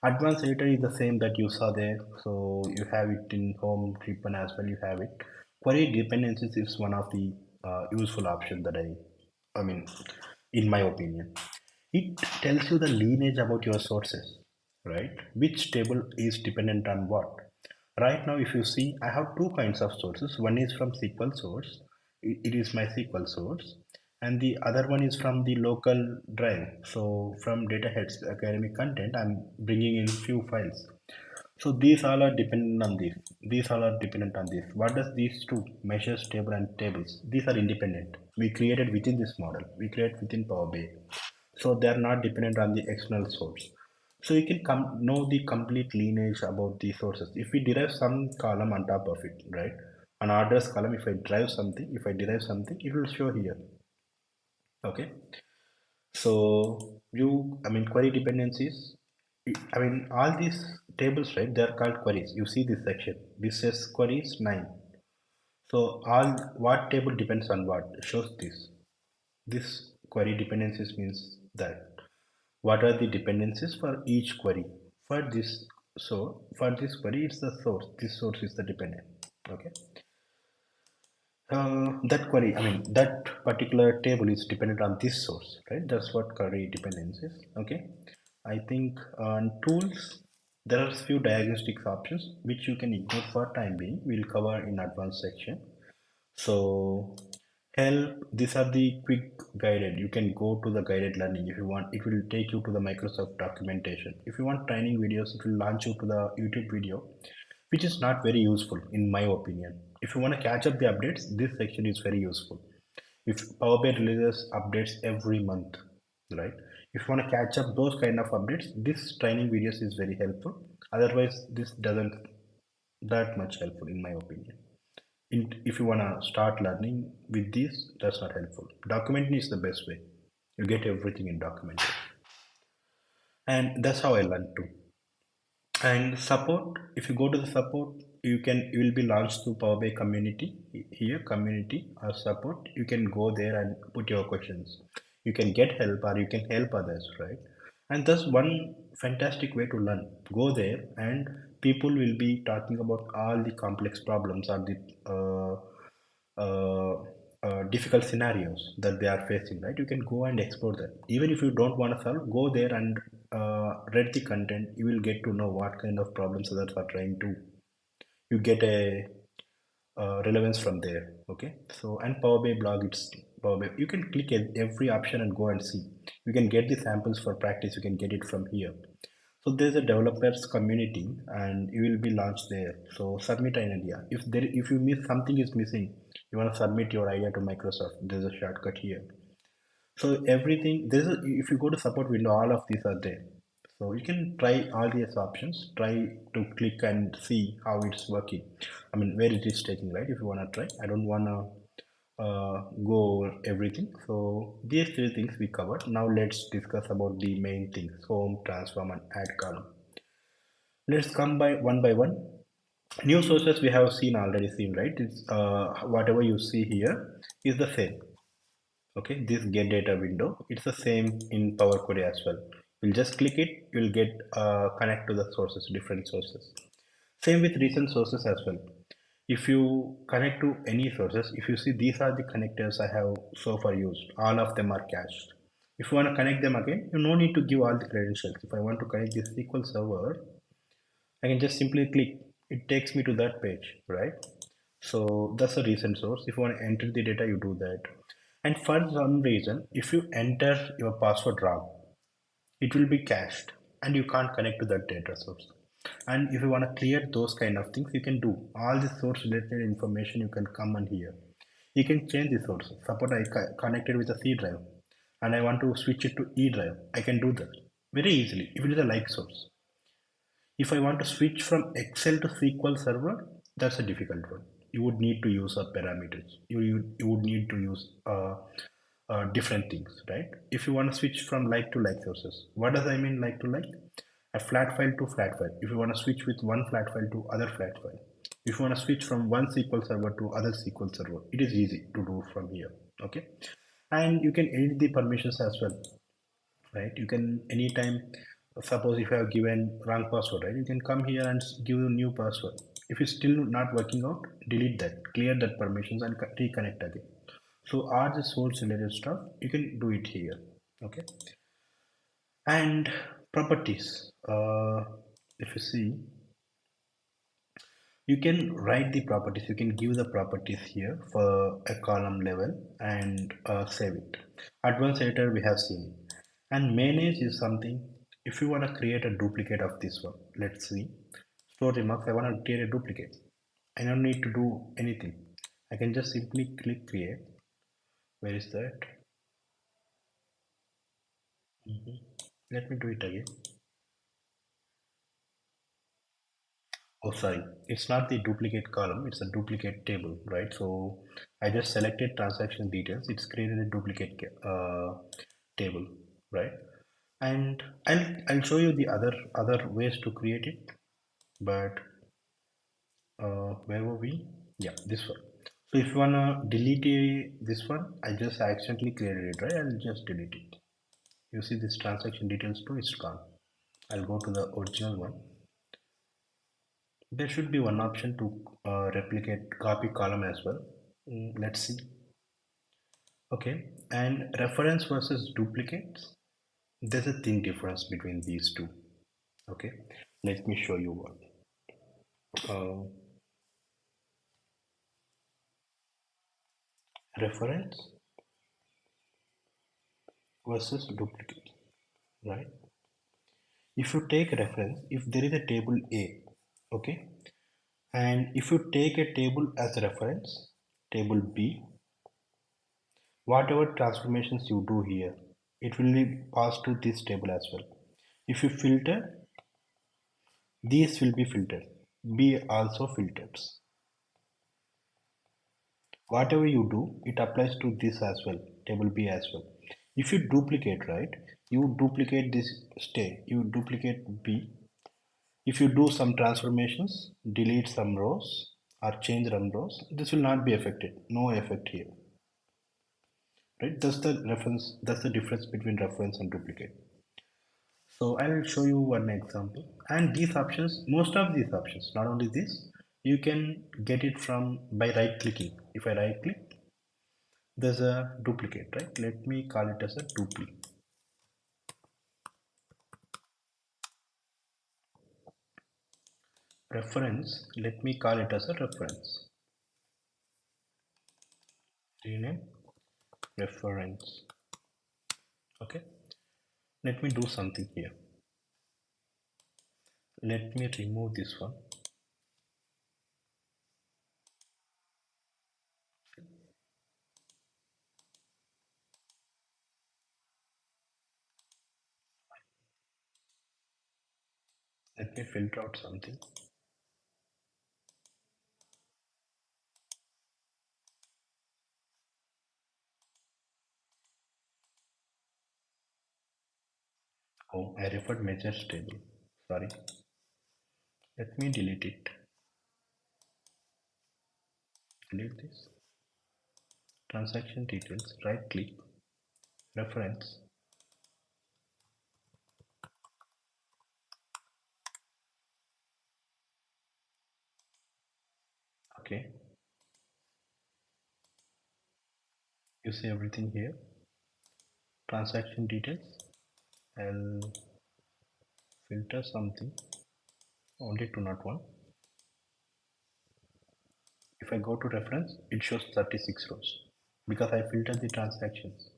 Advanced editor is the same that you saw there. So you have it in home treatment as well. You have it. Query dependencies is one of the useful options that I mean, in my opinion, it tells you the lineage about your sources, right? Which table is dependent on what. Right now, if you see, I have two kinds of sources. One is from SQL source. It is my SQL source, and the other one is from the local drive. So from data heads academic content, I'm bringing in few files. So these all are dependent on this. These all are dependent on this. What does these two measures table and tables? These are independent. We created within this model. We create within Power BI. So they are not dependent on the external source. So you can know the complete lineage about the sources. If we derive some column on top of it, right? An orders column, if I derive something, it will show here. Okay. So query dependencies, all these tables, right? They are called queries. You see this section. This says queries 9. So all what table depends on what shows this. This query dependencies means that what are the dependencies for each query. For this, so for this query, it's the source. This source is the dependent. Okay. That particular table is dependent on this source, right? That's what query dependence is. Okay. I think on tools, there are few diagnostics options which you can ignore for time being. We'll cover in advanced section. So help, these are the quick guided. You can go to the guided learning if you want. It will take you to the Microsoft documentation. If you want training videos, it will launch you to the YouTube video, which is not very useful in my opinion. If you want to catch up the updates, this section is very useful. If Power BI releases updates every month, right? If you want to catch up those kind of updates, this training videos is very helpful. Otherwise, this doesn't that much helpful in my opinion. If you want to start learning with this, that's not helpful. Documenting is the best way. You get everything in documentation, and that's how I learned too. And support, if you go to the support, you will be launched through Power BI community. Here community or support, you can go there and put your questions. You can get help or you can help others, right? And that's one fantastic way to learn. Go there and people will be talking about all the complex problems or the uh, difficult scenarios that they are facing, right? You can go and explore that. Even if you don't want to solve, go there and read the content. You will get to know what kind of problems others are trying to. You get a relevance from there. Okay. So and Power BI blog, it's Power BI. You can click every option and go and see. You can get the samples for practice. You can get it from here. So there's a developers community and you will be launched there. So submit an idea. If you miss something is missing, you want to submit your idea to Microsoft. There's a shortcut here. So everything if you go to support window, all of these are there. So you can try all these options. Try to click and see how it's working. Where it is taking, right? If you want to try, I don't want to go over everything. So these three things we covered. Now let's discuss about the main things: home, transform, and add column. Let's come by one. New sources we have seen already seen, right? It's whatever you see here is the same. Okay, this get data window, it's the same in Power Query as well. You'll just click it, you'll get connect to the sources, different sources. Same with recent sources as well. If you connect to any sources, if you see these are the connectors I have so far used, all of them are cached. If you want to connect them again, you no need to give all the credentials. If I want to connect this SQL server, I can just simply click. It takes me to that page, right? So that's a recent source. If you want to enter the data, you do that. And for some reason, if you enter your password wrong, it will be cached and you can't connect to that data source. And if you want to clear those kind of things, you can do all the source related information. You can come on here. You can change the source. Suppose I connected with a C drive and I want to switch it to E drive. I can do that very easily if it is a like source. If I want to switch from Excel to SQL Server, that's a difficult one. You would need to use parameters. You would need to use different things, right? If you want to switch from like to like sources, what does I mean like to like? A flat file to flat file. If you want to switch with one flat file to other flat file, if you want to switch from one SQL Server to other SQL Server, it is easy to do from here. Okay, and you can edit the permissions as well, right? You can anytime, suppose if you have given wrong password, right, you can come here and give a new password. If it's still not working out, delete that, clear that permissions and reconnect again. So all the source related stuff you can do it here. Okay, and properties, if you see, you can write the properties, you can give the properties here for a column level and save it. Advanced editor we have seen, and manage is something. If you want to create a duplicate of this one, let's see, store remarks, I want to create a duplicate. I don't need to do anything, I can just simply click create. Where is that? Let me do it again. Oh, sorry. It's not the duplicate column, it's a duplicate table, right? So I just selected transaction details. It's created a duplicate table, right? And I'll show you the other ways to create it. But where were we? Yeah, this one. So if you wanna delete this one, I just accidentally created it, right? I'll just delete it. You see this transaction details too, it's gone. I'll go to the original one. There should be one option to replicate copy column as well. Let's see. Okay, and reference versus duplicates. There's a thin difference between these two. Okay, let me show you one. Uh, Reference versus duplicate, right? If you take reference, if there is a table A, okay, and if you take a table as a reference, table B, whatever transformations you do here, it will be passed to this table as well. If you filter, these will be filtered. B also filters. Whatever you do, it applies to this as well, table B as well. If you duplicate, right, you duplicate this state, you duplicate B. If you do some transformations, delete some rows or change some rows, this will not be affected. No effect here, right? That's the reference. That's the difference between reference and duplicate. So I will show you one example. And these options, most of these options, not only this, you can get it from by right clicking. If I right click, there's a duplicate, right? Let me call it as a duplicate. Reference, let me call it as a reference. Rename reference. Okay. Let me do something here. Let me remove this one. Let me filter out something. Oh, I referred measures table. Sorry. Let me delete it. Delete this. transaction details, right click, reference. Okay, you see everything here. Transaction details. I'll filter something, only 201. If I go to reference, it shows 36 rows because I filtered the transactions.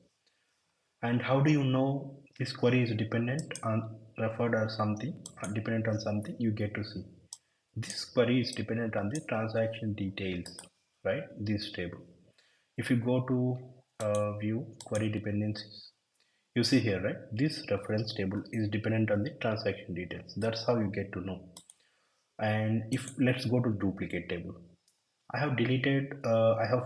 And how do you know this query is dependent on referred or something, or dependent on something? You get to see. This query is dependent on the transaction details, right? This table. If you go to view query dependencies, you see here, right? This reference table is dependent on the transaction details. That's how you get to know. And if let's go to duplicate table. I have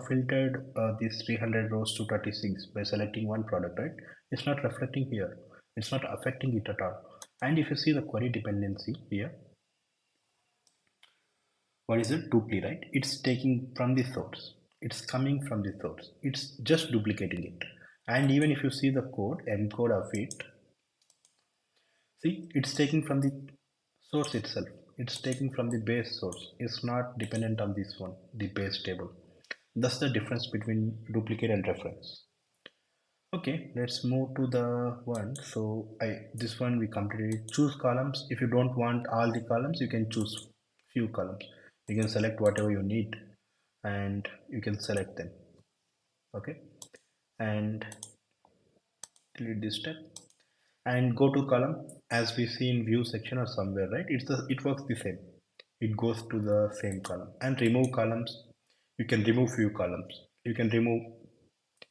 filtered these 300 rows to 36 by selecting one product, right? It's not reflecting here. It's not affecting it at all. And if you see the query dependency here, what is it? Dupli, right? It's taking from the source. It's coming from the source. It's just duplicating it. And even if you see the code, encode of it, see, it's taking from the source itself. It's taking from the base source. It's not dependent on this one, the base table. That's the difference between duplicate and reference. Okay, let's move to the one. So this one we completed. Choose columns. If you don't want all the columns, you can choose few columns. You can select whatever you need and you can select them. Okay, and delete this step and go to column as we see in view section or somewhere, right? It works the same. It goes to the same column and remove columns. You can remove few columns. You can remove,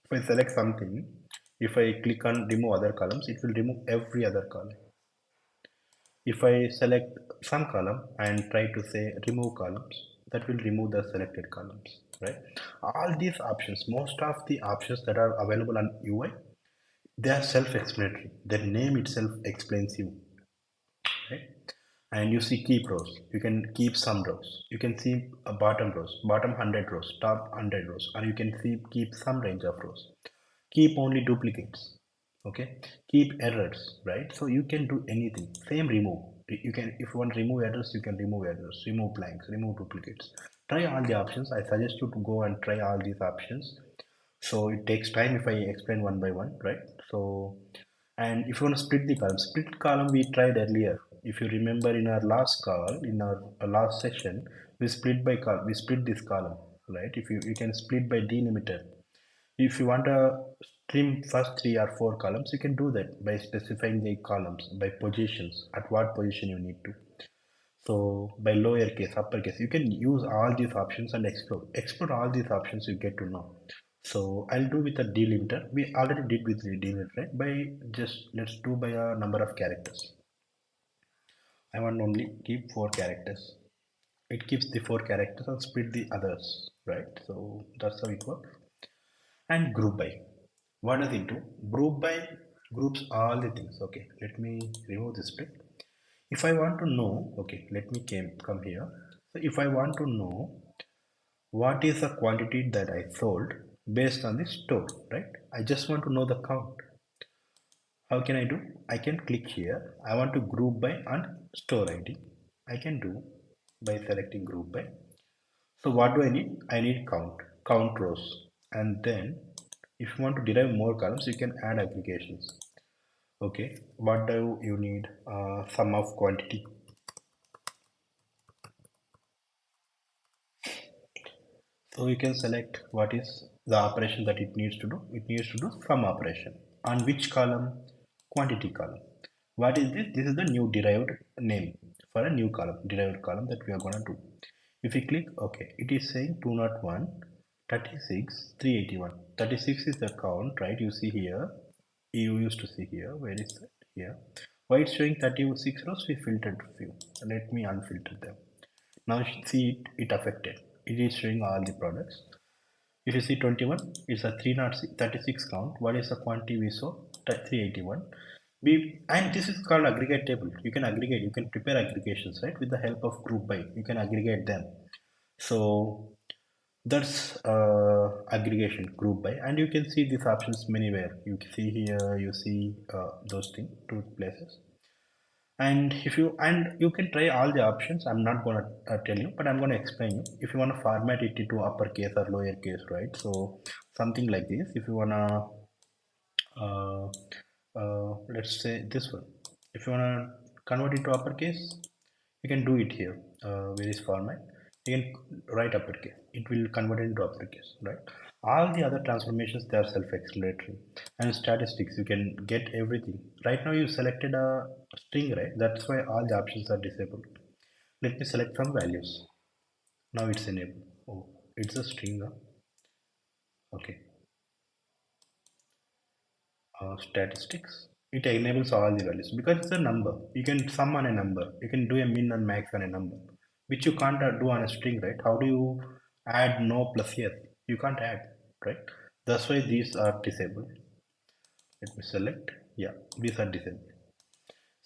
if I select something, if I click on remove other columns, it will remove every other column. If I select some column and try to say remove columns, that will remove the selected columns, right? All these options, most of the options that are available on UI, they are self-explanatory. The name itself explains you, right? And you see keep rows, you can keep some rows, you can see a bottom rows, bottom 100 rows, top 100 rows, or you can see keep some range of rows, keep only duplicates, okay, keep errors, right? So you can do anything. Same remove, you can, if you want to remove errors, you can remove errors, remove blanks, remove duplicates. Try all the options. I suggest you to go and try all these options. So it takes time if I explain one by one, right? So, and if you want to split column we tried earlier. If you remember in our last call, in our last session, we split by we split this column, right? If you can split by delimiter. If you want to trim first three or four columns, you can do that by specifying the columns by positions, at what position you need to. So by lowercase, uppercase, you can use all these options and explore all these options, you get to know. So I'll do with a delimiter. We already did with the delimiter, right? By just let's do by a number of characters. I want only keep 4 characters. It keeps the 4 characters and split the others, right? So that's how it works. And group by. What does it do? Group by groups all the things. Okay, let me remove this bit. If I want to know, okay, let me come here. So if I want to know what is the quantity that I sold based on the store, right? I just want to know the count. How can I do? I can click here. I want to group by on store ID. I can do by selecting group by. So what do I need? I need count rows. And then if you want to derive more columns, you can add aggregations. Okay, what do you need? Sum of quantity. So you can select what is the operation that it needs to do. It needs to do sum operation. On which column? Quantity column. What is this? This is the new derived name for a new column, derived column that we are going to do. If we click OK, it is saying 201, 36, 381. 36 is the count, right? You see here. You used to see here. Where is it? Here. Why it's showing 36 rows? We filtered few. Let me unfilter them. Now see it affected. It is showing all the products. If you see 21, it's a 336 count. What is the quantity we saw? 381. And this is called aggregate table. You can aggregate, you can prepare aggregations, right? With the help of group by, you can aggregate them. So That's aggregation group by, and you can see these options anywhere. You can see here, you see those things, two places. And if you and you can try all the options. I'm not gonna tell you, but I'm gonna explain you. If you wanna format it into uppercase or lowercase, right? So something like this. If you wanna uh, let's say this one. If you wanna convert it to uppercase, you can do it here. Various format. You can write uppercase. It will convert into uppercase, right? All the other transformations, they are self-explanatory. And statistics, you can get everything. Right now you selected a string, right? That's why all the options are disabled. Let me select some values. Now it's enabled. Oh, it's a string, huh? Okay. Statistics, it enables all the values because it's a number. You can sum on a number, you can do a min and max on a number, which you can't do on a string, right? How do you add no plus here? You can't add, right? That's why these are disabled. Let me select. Yeah, these are disabled.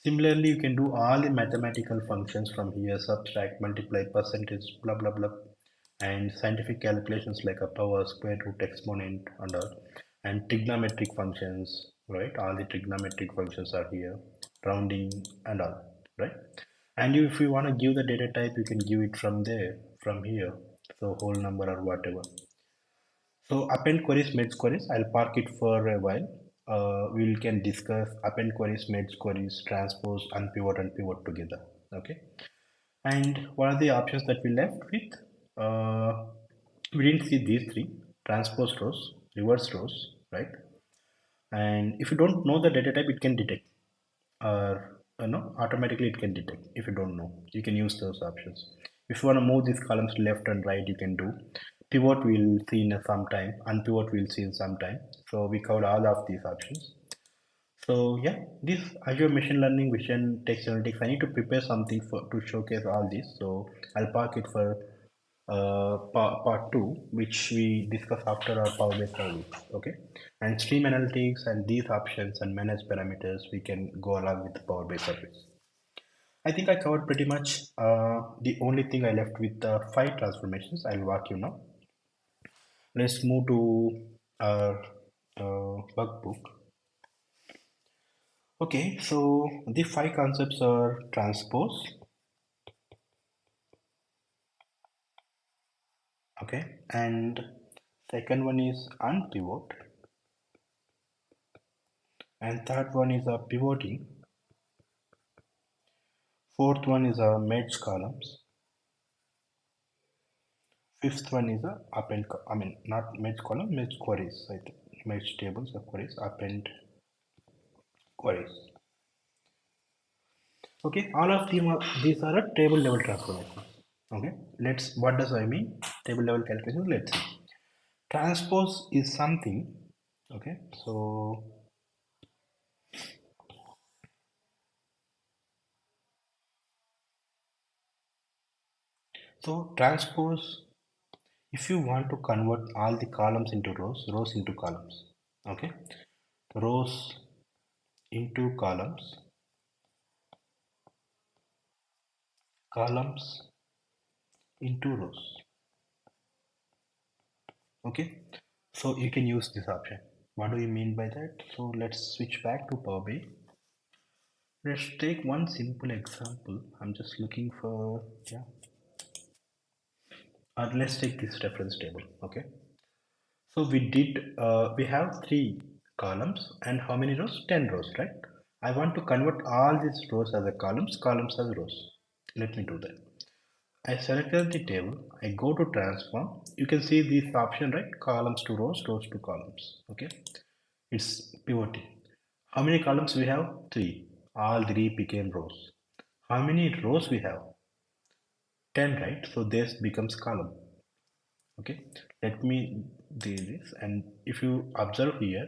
Similarly, you can do all the mathematical functions from here: subtract, multiply, percentage, blah blah blah, and scientific calculations like a power, square root, exponent, and all, and trigonometric functions, right? All the trigonometric functions are here, rounding and all, right? And if you want to give the data type, you can give it from there, from here, so whole number or whatever. So append queries, merge queries, I'll park it for a while. We can discuss append queries, merge queries, transpose, unpivot, and pivot together. Okay. And what are the options that we left with? We didn't see these three: transpose rows, reverse rows, right? And if you don't know the data type, it can detect, or automatically it can detect. If you don't know, you can use those options. If you want to move these columns left and right, you can do. Pivot we'll see in some time, unpivot we'll see in some time. So we covered all of these options. So yeah, this Azure Machine Learning Vision Text Analytics, I need to prepare something for to showcase all this. So I'll park it for part two, which we discuss after our Power BI service. Okay, and stream analytics and these options and manage parameters, we can go along with the Power BI service. I think I covered pretty much. The only thing I left with the five transformations. I'll walk you now. Let's move to our workbook. Okay, so the five concepts are transpose, okay, and second one is unpivot, and third one is a pivoting, fourth one is a merge columns, fifth one is a append, I mean not merge column, merge queries, I think, merge tables or queries, append queries. Okay, all of them are, these are a table level transformations. Okay, what does I mean? Table level calculations, let's see. Transpose is something, okay, so transpose, if you want to convert all the columns into rows, rows into columns, okay, rows into columns, columns into rows, okay, so you can use this option. What do you mean by that? So let's switch back to Power BI. Let's take one simple example. I'm just looking for, yeah, or let's take this reference table, okay. So we have three columns and how many rows? 10 rows, right? I want to convert all these rows as a columns, columns as rows. Let me do that. I selected the table, I go to transform. You can see this option, right? Columns to rows, rows to columns. Okay. It's pivoting. How many columns we have? Three. All three became rows. How many rows we have? 10, right? So this becomes column. Okay, let me do this, and if you observe here,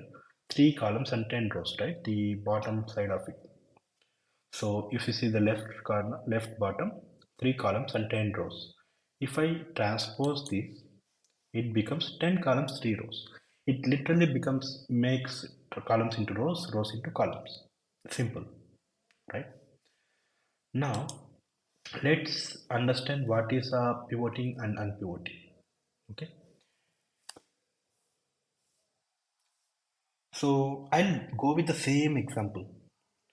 three columns and 10 rows, right? The bottom side of it. So if you see the left corner, left bottom, three columns and 10 rows. If I transpose this, it becomes 10 columns, 3 rows. It literally becomes, makes columns into rows, rows into columns. Simple, right? Now let's understand what is a pivoting and unpivoting. Okay, So I'll go with the same example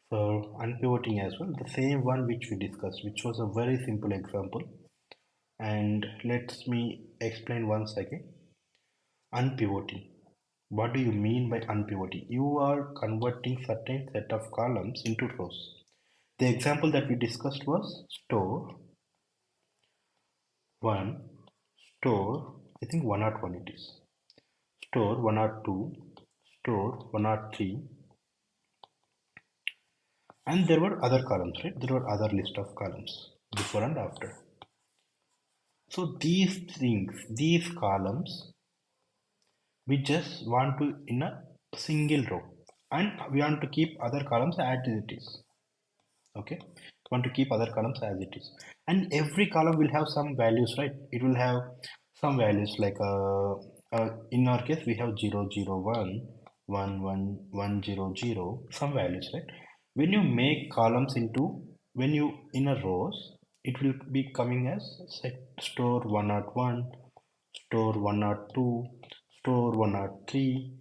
for unpivoting as well, the same one which we discussed, which was a very simple example. And let me explain once again. Unpivoting. What do you mean by unpivoting? You are converting certain set of columns into rows. The example that we discussed was store 1, store, I think 101 it is, store 102, store 103, and there were other columns, right? There were other list of columns before and after. So these things, these columns, we just want to in a single row, and we want to keep other columns as it is. Okay, want to keep other columns as it is, and every column will have some values, right? It will have some values like in our case we have 0 0 1 1 1 1 0 0, some values, right? When you make columns into, when you in a rows, it will be coming as set store 101, store 102, store 103,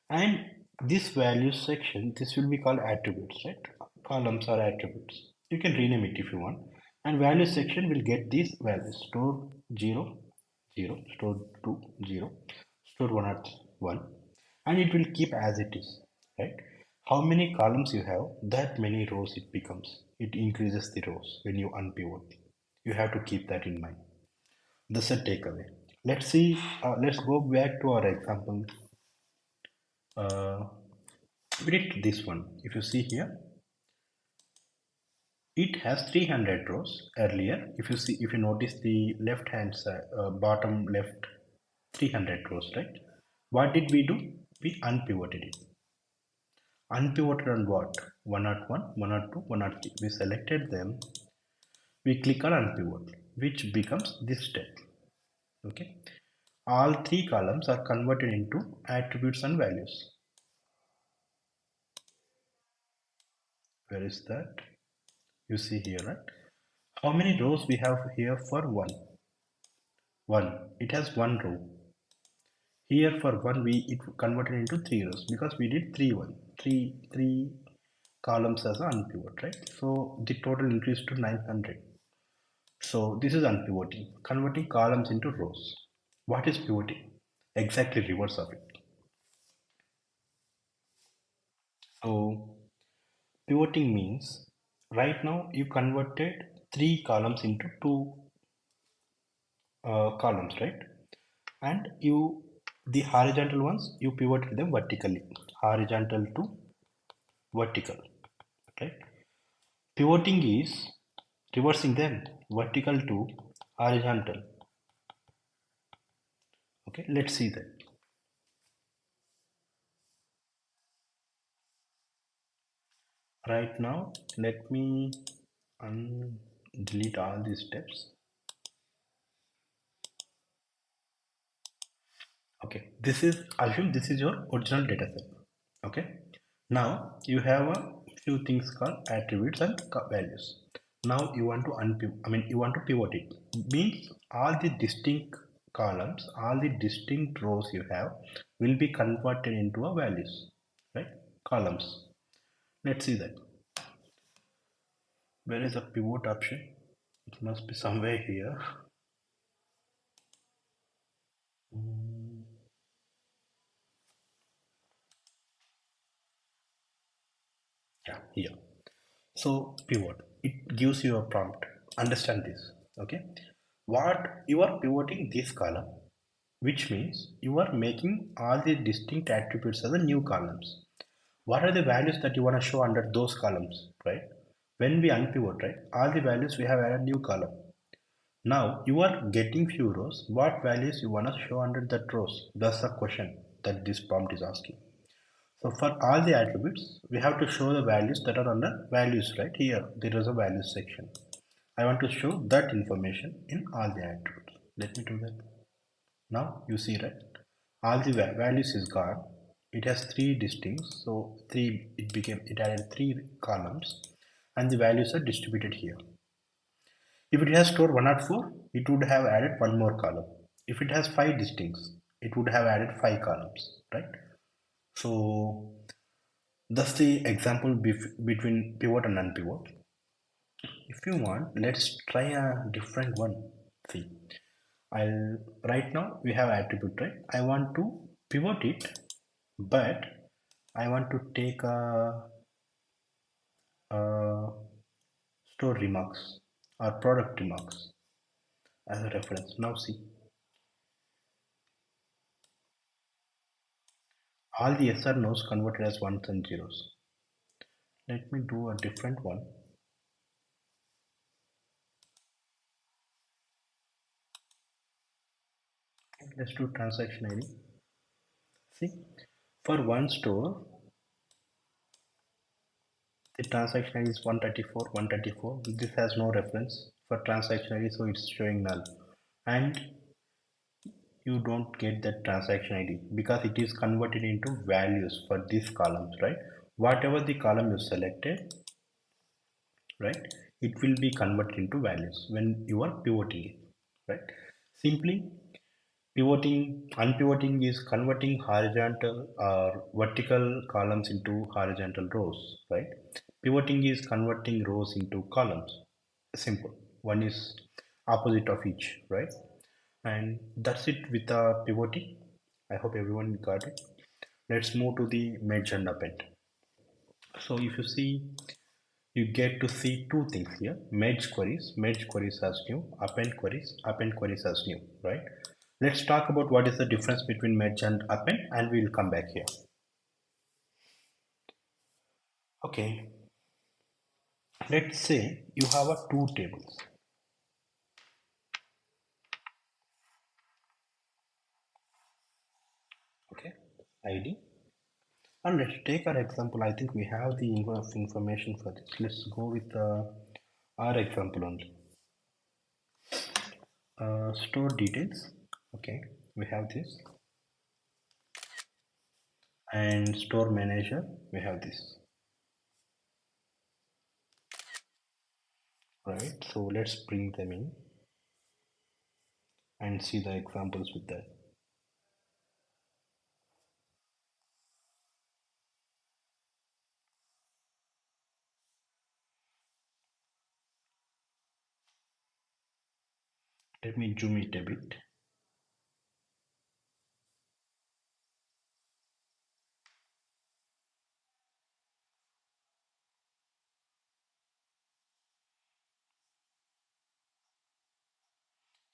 and this values section, this will be called attributes, right? Columns are attributes. You can rename it if you want. And value section will get these values: store 0 0, store 2 0, store 101, and it will keep as it is, right? How many columns you have, that many rows it becomes. It increases the rows when you unpivot. You have to keep that in mind. That's a takeaway. Let's see. Let's go back to our example. Uh, we did this one. If you see here, it has 300 rows earlier. If you see, if you notice the left hand side, bottom left, 300 rows, right? What did we do? We unpivoted it. Unpivoted on what? 101, 102, 103. We selected them. We click on unpivot, which becomes this step. Okay. All three columns are converted into attributes and values. Where is that? You see here, right? How many rows we have here for 1? 1. It has 1 row. Here for 1 we it converted into 3 rows because we did 3 1. 3 columns as an unpivot, right? So the total increased to 900. So this is unpivoting, converting columns into rows. What is pivoting? Exactly reverse of it. So pivoting means right now you converted 3 columns into 2 columns, right? And you, the horizontal ones, you pivoted them vertically, horizontal to vertical, right? Pivoting is reversing them, vertical to horizontal. Okay, let's see that. Right now let me delete all these steps. Okay, this is, assume this is your original data set. Okay, now you have a few things called attributes and values. Now you want to you want to pivot it. Means all the distinct columns, all the distinct rows you have will be converted into a values, right? Columns. Let's see that. Where is the pivot option? It must be somewhere here. Yeah, here. So pivot, it gives you a prompt. Understand this. Okay. What you are pivoting this column, which means you are making all the distinct attributes as the new columns. What are the values that you want to show under those columns, right? When we unpivot, right, all the values we have added new column. Now you are getting few rows. What values you want to show under that rows? That's the question that this prompt is asking. So for all the attributes, we have to show the values that are under values, right? Here, there is a values section. I want to show that information in all the attributes. Let me do that. Now you see, right? All the values is gone. It has three distincts. So it added three columns and the values are distributed here. If it has stored 104, it would have added one more column. If it has five distincts, it would have added five columns, right? So That's the example between pivot and unpivot. If you want, let's try a different one. See, I'll right now we have attribute, right? I want to pivot it, but I want to take a store remarks or product remarks as a reference. Now see, all the yes or no's converted as ones and zeros. Let me do a different one. Let's do transaction ID. See, for one store, the transaction ID is 134, 134. This has no reference for transaction ID, so it's showing null. And you don't get that transaction ID because it is converted into values for these columns, right? Whatever the column you selected, right, it will be converted into values when you are pivoting it, right? Simply pivoting, unpivoting is converting horizontal or vertical columns into horizontal rows, right? Pivoting is converting rows into columns. Simple, one is opposite of each, right? And that's it with pivoting. I hope everyone got it. Let's move to the merge and append. So if you see, you get to see two things here: merge queries as new, append queries as new, right? Let's talk about what is the difference between merge and append, and we'll come back here. Okay, let's say you have a two tables. Okay, ID. And let's take our example. I think we have the enough information for this. Let's go with our example only. Store details. Okay, we have this. And store manager, we have this. Right, so let's bring them in and see the examples with that. Let me zoom it a bit.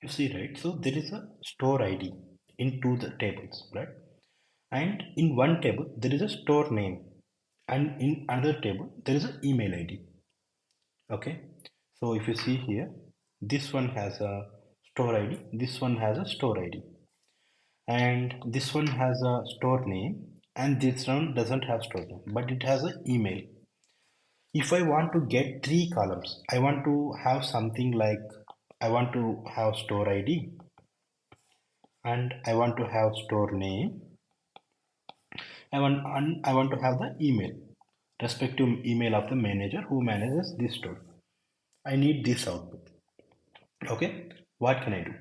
You see, right? So there is a store ID into the tables, right? And in one table there is a store name, and in another table there is an email ID. Okay. So if you see here, this one has a store ID, this one has a store ID, and this one has a store name, and this one doesn't have store name, but it has an email. If I want to get three columns, I want to have something like, I want to have store ID, and I want to have store name. I want to have the email, respective email of the manager who manages this store. I need this output. Okay, what can I do?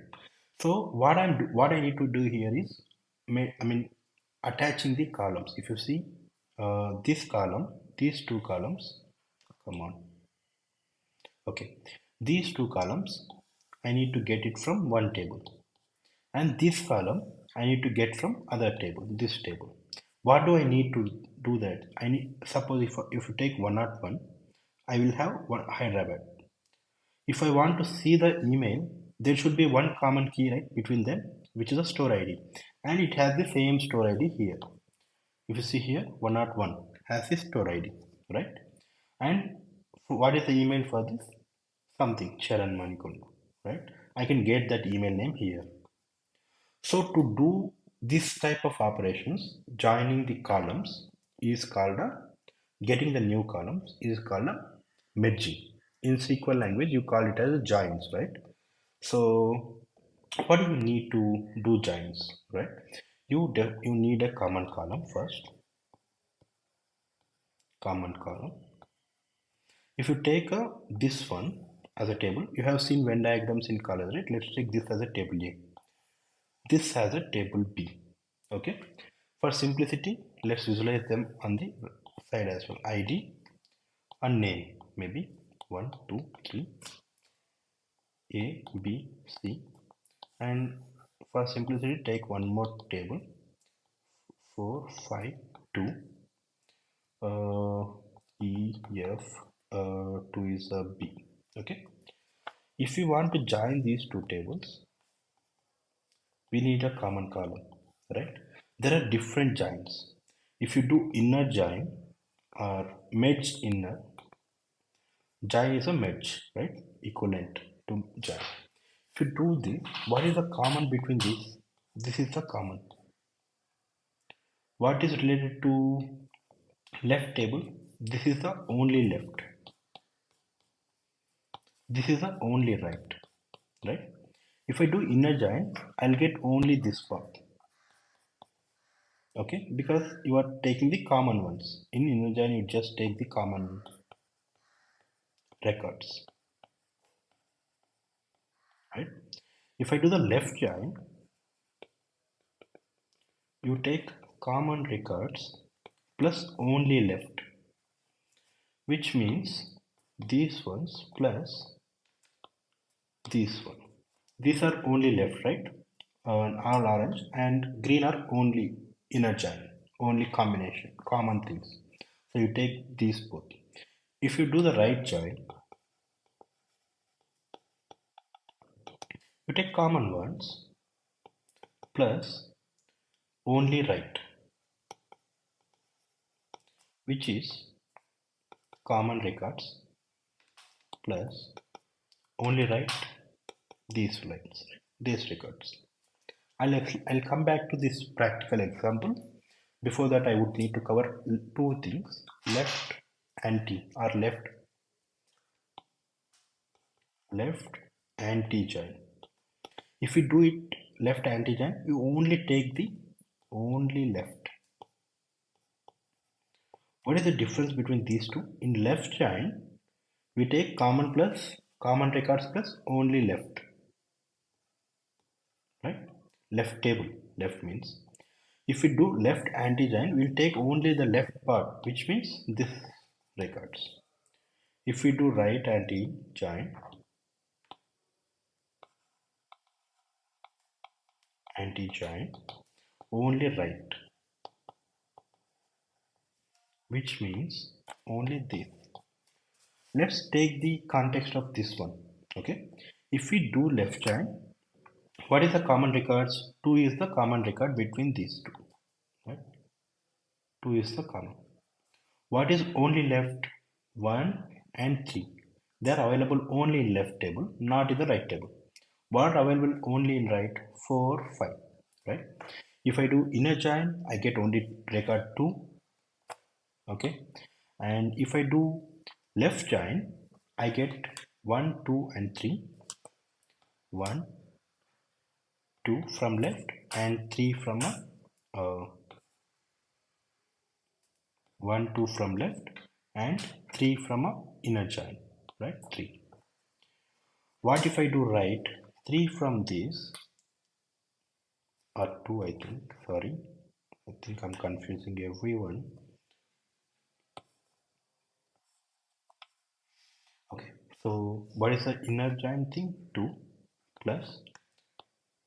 So what I need to do here is, I mean, attaching the columns. If you see, this column, these two columns, come on. Okay, these two columns, I need to get it from one table, and this column I need to get from other table, this table. What do I need to do that? I need, suppose if you take 101, I will have one Hyderabad. If I want to see the email, there should be one common key, right, between them, which is a store ID, and it has the same store ID here. If you see here, 101 has this store ID, right? And what is the email for this? Something Sharan Manikundu, right? I can get that email name here. So to do this type of operations, joining the columns is called a, getting the new columns is called a merging. In SQL language, you call it as joins, right? So what do you need to do joins, right? You need a common column first, common column. If you take this one as a table, you have seen Venn diagrams in colors, right? Let's take this as a table A. This has a table B. Okay. For simplicity, let's visualize them on the side as well. ID and name, maybe 1 2 3 A B C, and for simplicity take one more table, 4 5 2, uh, E F, 2 is a B. Okay, if we want to join these two tables, we need a common column, right? There are different joins. If you do inner join or merge inner, join is a merge, right? Equivalent to join. If you do this, what is the common between these? This is the common. What is related to left table? This is the only left. This is the only right, right? If I do inner join, I'll get only this part. Okay, because you are taking the common ones. In inner join, you just take the common records, right? If I do the left join, you take common records plus only left, which means these ones plus these one. These are only left, right? All orange and green are only inner join, only combination, common things. So you take these both. If you do the right join, you take common ones plus only right, which is common records plus only right these lines, these records. I'll come back to this practical example. Before that, I would need to cover two things: left anti or left anti-join. If you do it left anti-join, you only take the only left. What is the difference between these two? In left join, we take common plus common records plus only left, right? Left table, left means. If we do left anti-join, we'll take only the left part, which means this records. If we do right anti-join, only right, which means only this. Let's take the context of this one. Okay, if we do left join, what is the common records? 2 is the common record between these two, right? 2 is the common. What is only left? 1 and 3. They are available only in left table, not in the right table. What are available only in right? 4 5, right? If I do inner join, I get only record 2. Okay, and if I do left join, I get 1 2 and 3. 1 2 from left and 3 from a 1 2 from left and 3 from a inner join, right? 3. What if I do right? 3 from this, or 2, I think, sorry, I think I'm confusing everyone. Okay, so what is the inner join thing? 2 plus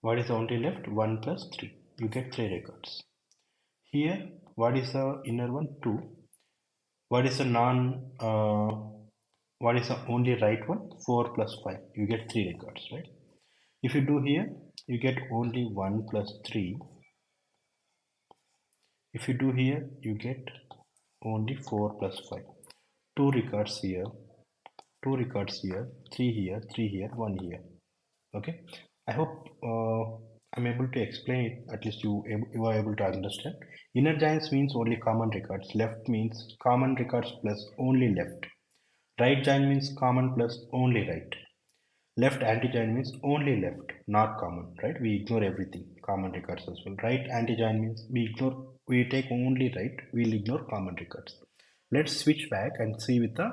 what is only left? 1 plus 3. You get 3 records. Here, what is the inner one? 2. What is the what is the only right one? 4 plus 5. You get 3 records, right? If you do here, you get only 1 plus 3. If you do here, you get only 4 plus 5. 2 records here, 2 records here, 3 here, 3 here, 1 here. Okay, I hope I'm able to explain it. At least you are able to understand. Inner joins means only common records. Left means common records plus only left. Right join means common plus only right. Left anti-join means only left, not common, right? We ignore everything, common records as well. Right anti-join means we take only right, we'll ignore common records. Let's switch back and see with the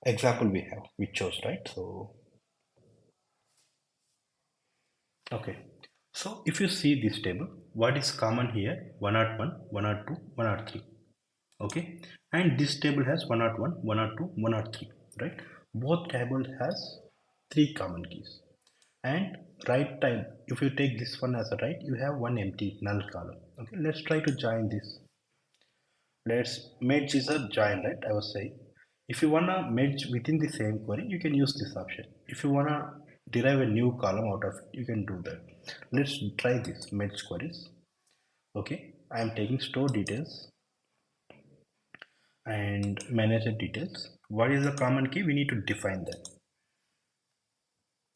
example we chose, right? So, okay. So if you see this table, what is common here? 101, 102, 103. Okay. and this table has 101, 102, 103, right? Both table has three common keys. And right time, if you take this one as a right, you have one empty null column. Okay, let's try to join this. Let's merge is a join, right? I was saying. If you wanna merge within the same query, you can use this option. If you wanna derive a new column out of it, you can do that. Let's try this merge queries. Okay, I am taking store details and manager details. What is the common key? We need to define that.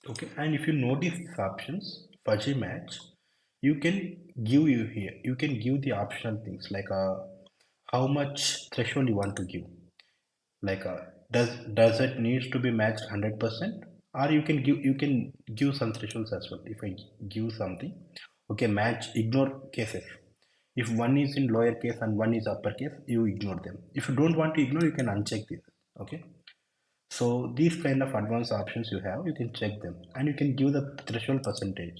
Okay, and if you notice these options, fuzzy match, you can give you here. You can give the optional things like how much threshold you want to give. Like does it needs to be matched 100%, or you can give some thresholds as well. If I give something, okay, match ignore cases. If one is in lower case and one is uppercase, you ignore them. If you don't want to ignore, you can uncheck this. Okay, so these kind of advanced options you have, you can check them and you can give the threshold percentage.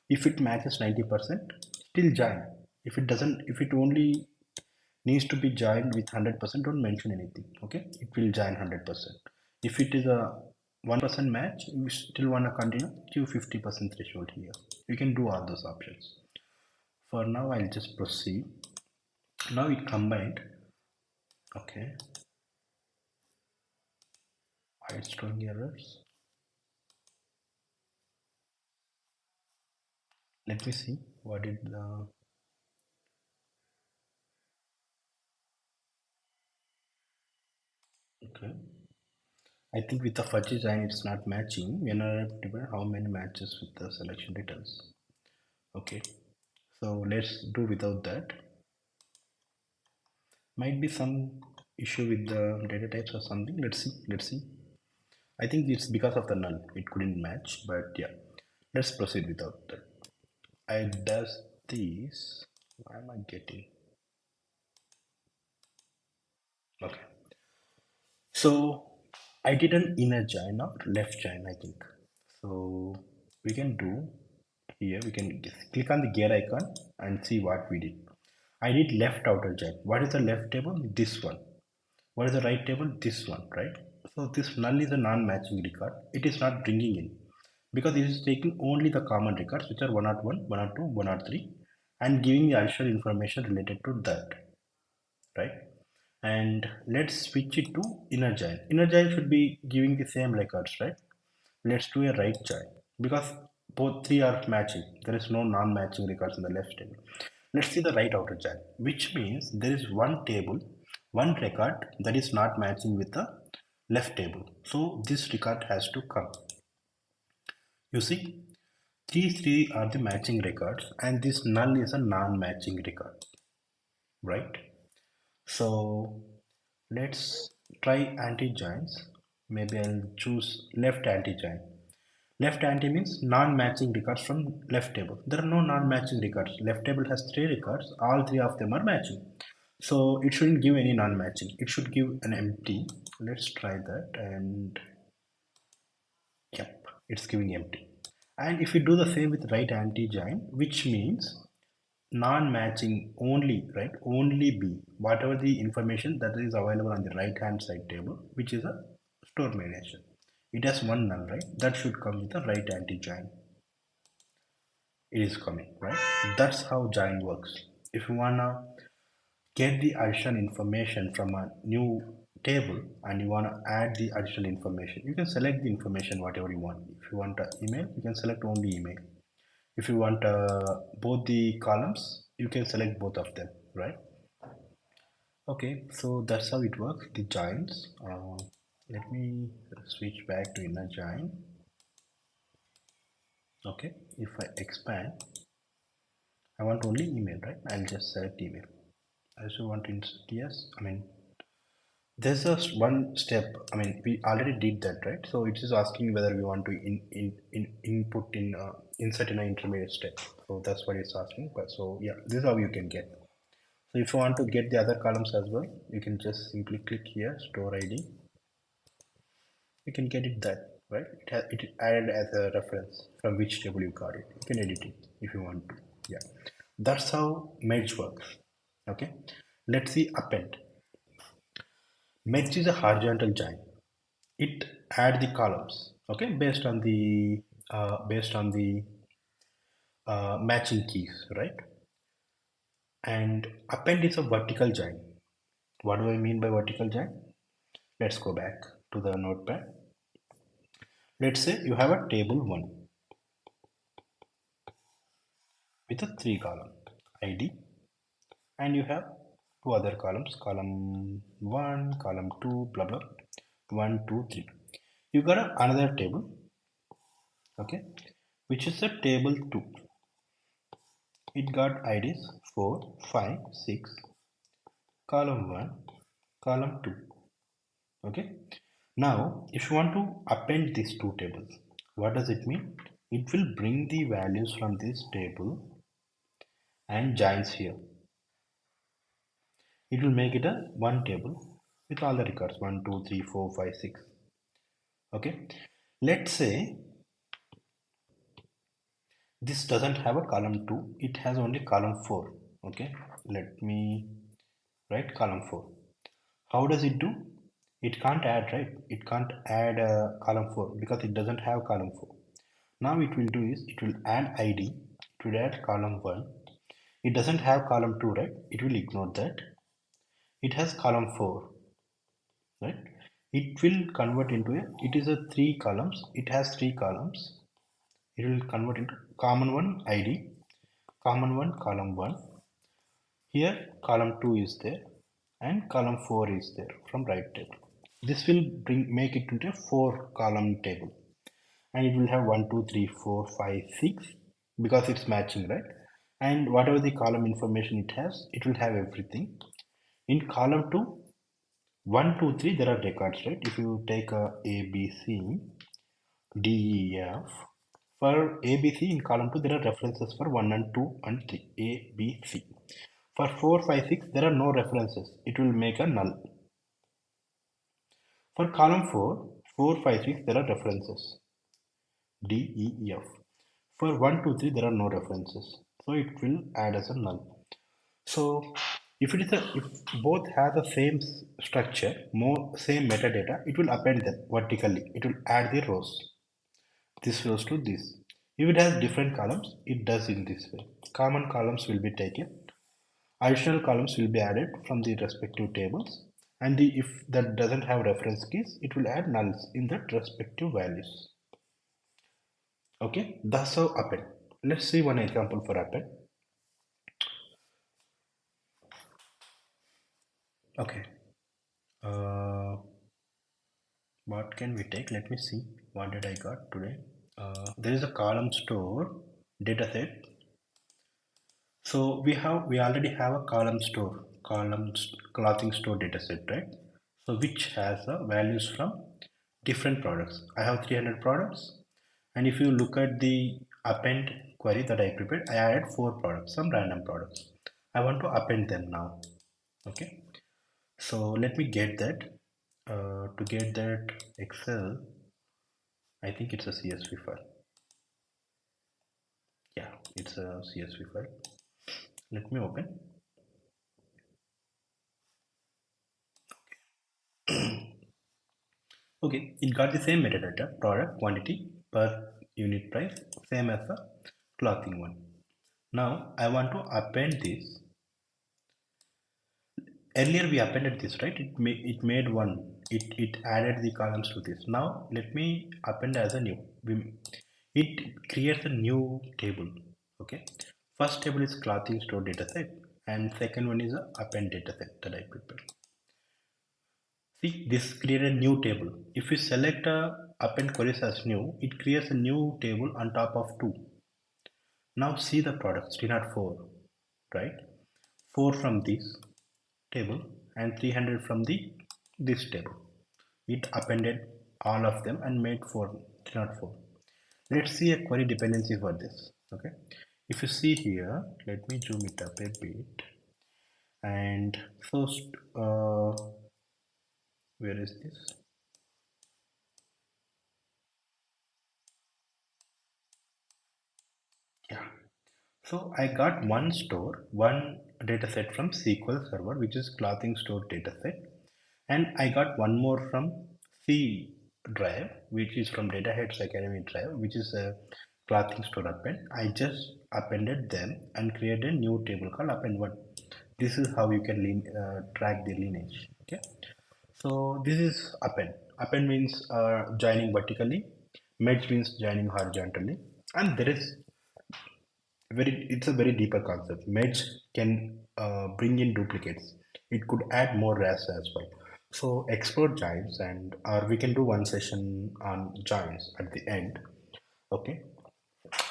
If it matches 90%, still join. If it doesn't, if it only needs to be joined with 100%, don't mention anything. Okay, it will join 100%. If it is a 1% match, you still want to continue, give 50% threshold here. You can do all those options. For now, I'll just proceed. Now it combined. Okay, why it's showing errors? Let me see what did the. Okay, I think with the fudge design it's not matching. We are not given how many matches with the selection details. Okay, so let's do without that. Might be some issue with the data types or something. Let's see. I think it's because of the null. It couldn't match, but yeah. Let's proceed without that. I does this. Why am I getting? Okay. So I did an inner join or left join, I think. So we can do here, we can click on the gear icon and see what we did. I did left outer join. What is the left table? This one. What is the right table? This one, right? So this null is a non-matching record. It is not bringing in because it is taking only the common records which are 101, 102, 103 and giving the additional information related to that, right? And let's switch it to inner join. Inner join should be giving the same records, right? Let's do a right join because both three are matching. There is no non-matching records in the left table. Let's see the right outer join, which means there is one table, one record that is not matching with the left table. So this record has to come. You see, these three are the matching records and this null is a non-matching record, right? So let's try anti-joins. Maybe I'll choose left anti-join. Left anti means non-matching records from left table. There are no non-matching records. Left table has three records. All three of them are matching. So it shouldn't give any non-matching. It should give an empty. Let's try that and yep, it's giving empty. And if we do the same with right anti-join, which means non-matching only, right? Only B, whatever the information that is available on the right hand side table, which is a store manager. It has one null, right? That should come with the right anti-join. It is coming, right? That's how join works. If you wanna get the additional information from a new table and you wanna add the additional information, you can select the information whatever you want. If you want an email, you can select only email. If you want both the columns, you can select both of them, right? Okay, so that's how it works, the joins. Let me switch back to inner join. Okay, if I expand, I want only email, right? I'll just select email. I also want to insert yes. I mean, there's just one step. I mean, we already did that, right? So it is asking whether we want to input in insert in an intermediate step. So that's what it's asking. But so yeah, this is how you can get. So if you want to get the other columns as well, you can just simply click here, store ID. You can get it that, right? It added as a reference from which table you got it. You can edit it if you want to. Yeah, that's how merge works. Okay, let's see append. Merge is a horizontal join. It add the columns, okay, based on the matching keys, right? And append is a vertical join. What do I mean by vertical join? Let's go back to the notepad. Let's say you have a table 1 with a 3 column ID, and you have two other columns, column 1, column 2, blah blah, 1 2 3. You got another table, okay, which is a table 2. It got IDs 4 5 6, column 1, column 2. Okay. Now, if you want to append these two tables, what does it mean? It will bring the values from this table and joins here. It will make it a one table with all the records 1, 2, 3, 4, 5, 6. Okay. Let's say this doesn't have a column 2, it has only column 4. Okay. Let me write column 4. How does it do? It can't add, right? It can't add column 4 because it doesn't have column 4. Now it will do is it will add ID, it will add column 1. It doesn't have column 2, right? It will ignore that. It has column 4, right? It will convert into it is a 3 columns. It has 3 columns. It will convert into common one ID, common one column 1. Here column 2 is there and column 4 is there from right table. This will make it into a 4 column table, and it will have 1 2 3 4 5 6 because it's matching, right? And whatever the column information it has, it will have everything. In column 2, 1 2 3 there are records, right? If you take a b c d e f, for a b c in column 2 there are references for 1 and 2 and 3, a b c. For 4 5 6 there are no references, it will make a null. For column 4 4 5 6 there are references D, E, F. For 1, 2, 3, there are no references. So it will add as a null. So if both have the same structure, more same metadata, it will append them vertically. It will add the rows. This rows to this. If it has different columns, it does in this way. Common columns will be taken. Additional columns will be added from the respective tables. And if that doesn't have reference keys, it will add nulls in the respective values. Okay, that's how append. Let's see one example for append. Okay, uh, what can we take? Let me see. What did I got today? There is a column store dataset. So we already have a clothing store dataset, right? So which has values from different products. I have 300 products, and if you look at the append query that I prepared, I added 4 products, some random products. I want to append them now. Okay, so let me get that. To get that Excel, I think it's a CSV file. Yeah, it's a CSV file. Let me open. Okay, it got the same metadata, product, quantity, per unit price, same as the clothing one. Now I want to append this. Earlier we appended this, right? It made one. It added the columns to this. Now let me append as a new. It creates a new table. Okay. First table is clothing store dataset, and second one is a append dataset that I prepared. See, this created a new table. If we select append queries as new, it creates a new table on top of two. Now see the products 304, right? 4 from this table and 300 from this table. It appended all of them and made 304. Let's see a query dependency for this. Okay, if you see here, let me zoom it up a bit. And first, where is this? Yeah. So I got one dataset from SQL Server, which is clothing store dataset, And I got one more from C drive, which is from Data Heads Academy drive, which is a clothing store append. I just appended them and created a new table called append one. This is how you can track the lineage. Okay, so this is append. Append means joining vertically, merge means joining horizontally, and there is it's a very deeper concept. Merge can bring in duplicates. It could add more RAS as well. So explore joins, and or we can do one session on joins at the end. Okay,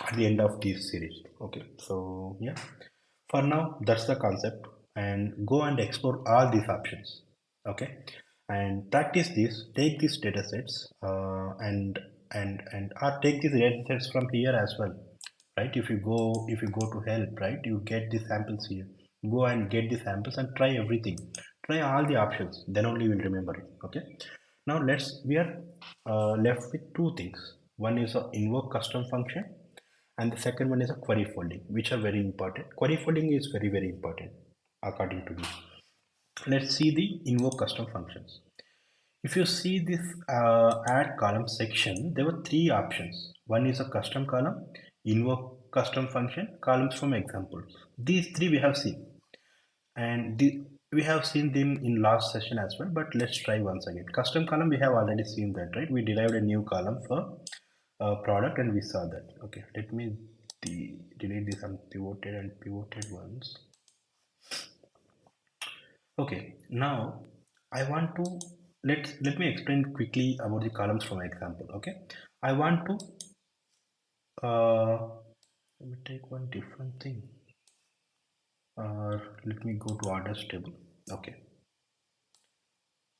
at the end of this series. Okay, so yeah, for now that's the concept, and go and explore all these options. Okay, and practice this. Take these data sets and or take these data sets from here as well, right? If you go to help, right, you get the samples here. Go and get the samples and try everything. Try all the options, then only you will remember it. Okay, now we are left with two things. One is a invoke custom function, and the second one is a query folding, which are very important. Query folding is very very important according to me. Let's see the invoke custom functions. If you see this add column section, there were three options. One is a custom column, invoke custom function, columns from examples. These three we have seen, and we have seen them in last session as well. But let's try once again. Custom column, we have already seen that, right? We derived a new column for product, and we saw that. Okay, let me delete this unpivoted and pivoted ones. Okay, now I want to let me explain quickly about the columns from example. Okay, I want to let me take one different thing, or let me go to orders table. Okay,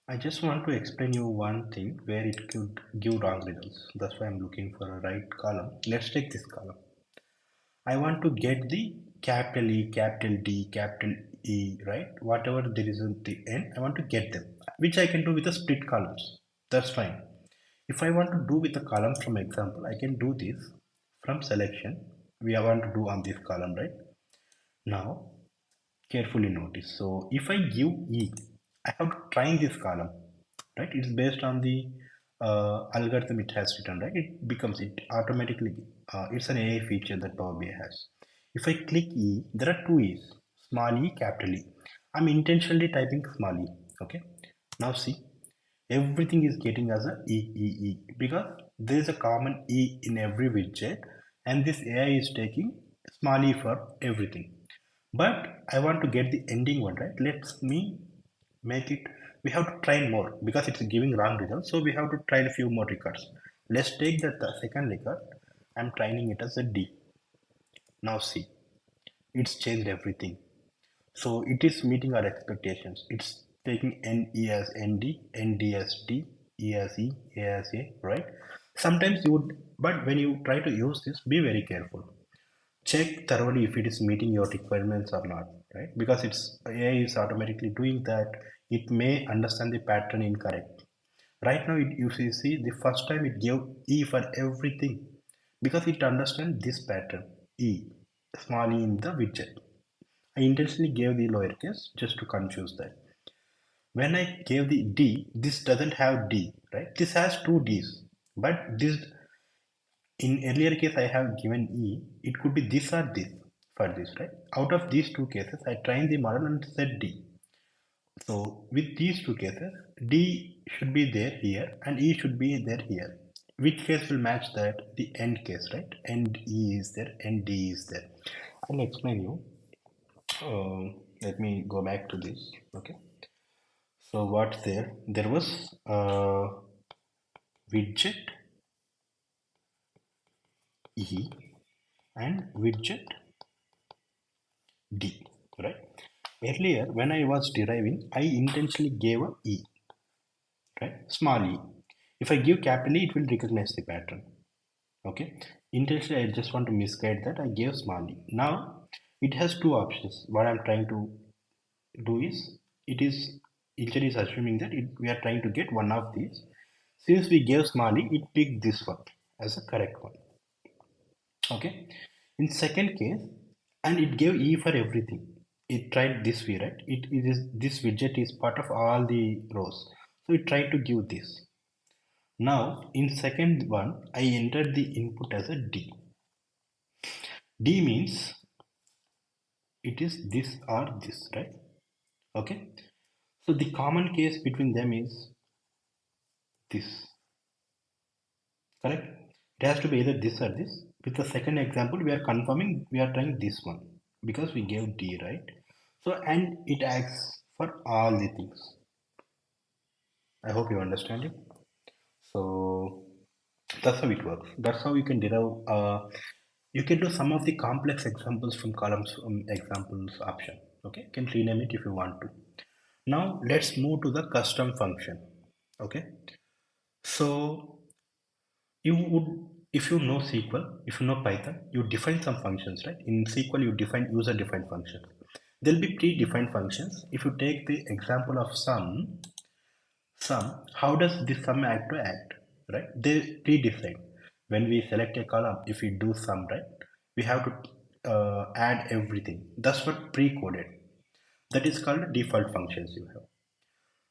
I just want to explain you one thing where it could give wrong results. That's why I'm looking for a right column. Let's take this column. I want to get the capital E, capital D, capital E, right? Whatever there is at the end, I want to get them, which I can do with the split columns. That's fine. If I want to do with the columns from example, I can do this from selection. We want to do on this column, right? Now, carefully notice. So if I give E, I have to train this column, right? It's based on the algorithm it has written, right? It becomes it automatically. It's an AI feature that Power BI has. If I click E, there are two E's, small e, capital E. I'm intentionally typing small e. Okay. Now see, everything is getting as a E because there is a common E in every widget, and this AI is taking small e for everything. But I want to get the ending one, right? Let me make it. We have to train more because it's giving wrong results. So we have to train a few more records. Let's take the second record. I'm training it as a D. Now see, it's changed everything. So it is meeting our expectations. It's taking NE as ND, ND as D, E as E, A as A, right? Sometimes you would, but when you try to use this, be very careful. Check thoroughly if it is meeting your requirements or not, right? Because it's AI is automatically doing that. It may understand the pattern incorrect. Right now, you see the first time it gave E for everything because it understands this pattern E, small e in the widget. I intentionally gave the lowercase just to confuse that. When I gave the D, this doesn't have D, right? This has two D's, but this in earlier case I have given E, it could be this or this for this, right? Out of these two cases, I trained the model and said D. So with these two cases, D should be there here and E should be there here. Which case will match that? The end case, right? End E is there, end D is there. I'll explain you. Let me go back to this. Okay. So what's there? There was widget E and widget D, right? Earlier, when I was deriving, I intentionally gave a E, right? Small e. If I give capital E, it will recognize the pattern. Okay. Intentionally, I just want to misguide that. I gave small e. Now, it has two options. What I'm trying to do is, it is engine is assuming that we are trying to get one of these. Since we gave small e, it picked this one as a correct one. Okay. In second case, and it gave e for everything. it tried this way, right? It is this widget is part of all the rows. So it tried to give this. Now in second one, I entered the input as a D. D means it is this or this, right? Okay. So the common case between them is this, correct? It has to be either this or this. With the second example, we are confirming we are trying this one because we gave D, right? So, and it acts for all the things. I hope you understand it. So, that's how it works. That's how you can derive. You can do some of the complex examples from columns examples option. Okay, you can rename it if you want to. Now, let's move to the custom function. Okay, so you would, if you know SQL, if you know Python, you define some functions, right? In SQL you define user defined functions. There'll be predefined functions. If you take the example of sum, how does this sum act to act, right? They predefined. When we select a column, if we do sum, right, we have to add everything. That's what pre-coded. That is called default functions you have.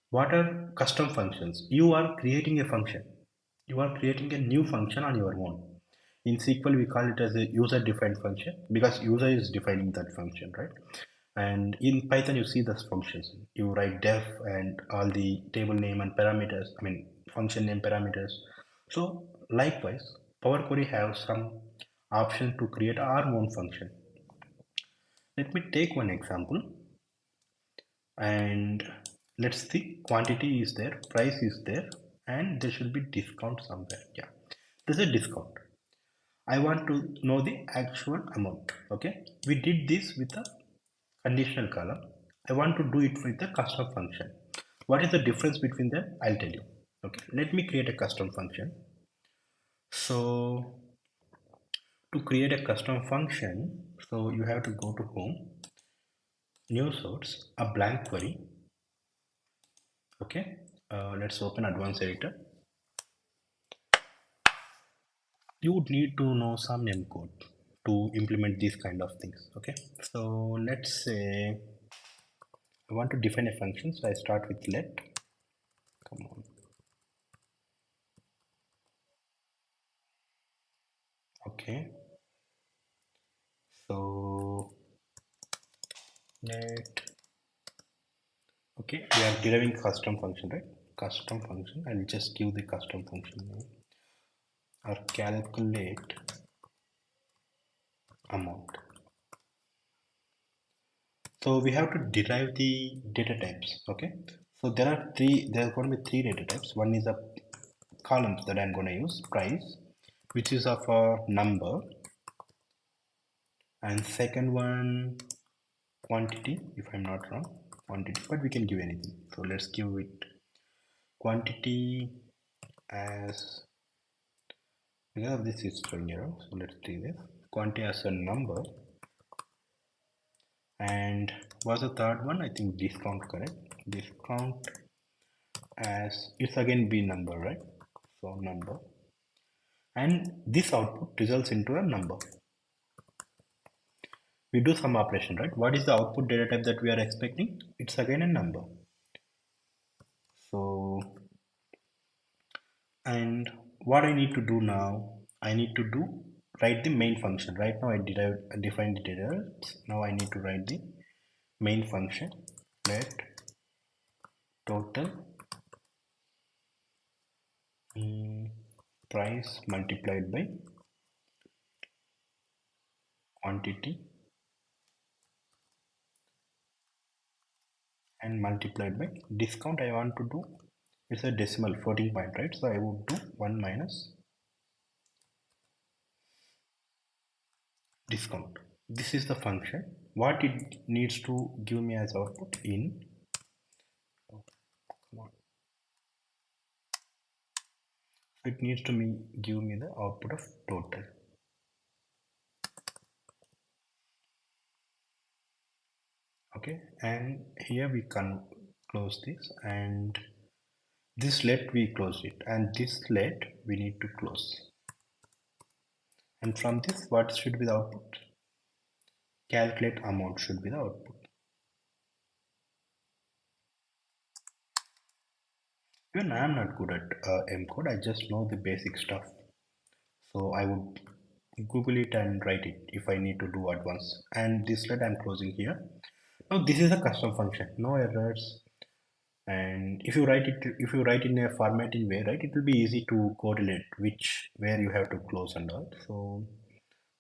What are custom functions? You are creating a function. You are creating a new function on your own. In SQL, we call it as a user-defined function because user is defining that function, right? And in Python, you see those functions. You write def and all the table name and parameters, I mean, function name parameters. So likewise, Power Query has some option to create our own function. Let me take one example and let's see, quantity is there, price is there, and there should be discount somewhere. Yeah, there's a discount. I want to know the actual amount. Okay, we did this with a conditional column. I want to do it with a custom function. What is the difference between them? I'll tell you. Okay, let me create a custom function. So to create a custom function, so you have to go to home, new source, a blank query. Okay, let's open advanced editor. You would need to know some M code to implement these kind of things. Okay, so let's say I want to define a function, so I start with let. Come on. Okay, so let. Okay, we are deriving custom function, right? Custom function. I'll just give the custom function name or calculate amount. So we have to derive the data types. Okay, so there are three. There are going to be three data types. One is a columns that I'm going to use price, which is of a number, and second one quantity, if I'm not wrong, quantity, but we can give anything. So let's give it quantity as, because this is showing error, so let's do this quantity as a number. And was the third one, I think discount, correct? Discount as, it's again be number, right? So number, and this output results into a number. We do some operation, right? What is the output data type that we are expecting? It's again a number. So, and what I need to do now, I need to do write the main function. Right now I defined the data. Now I need to write the main function. Let total price multiplied by quantity and multiplied by discount. I want to do, it's a decimal floating point, right? So I would do 1 minus discount. This is the function. What it needs to give me as output in, oh, come on. It needs to give me the output of total. Okay, and here we can close this, and this let we close it, and this let we need to close. And from this, what should be the output? Calculate amount should be the output. Even I am not good at M code. I just know the basic stuff. So I would Google it and write it if I need to do advanced. And this thread I'm closing here. Now this is a custom function, no errors. And if you write in a formatting way, right, it will be easy to correlate which where you have to close and all. So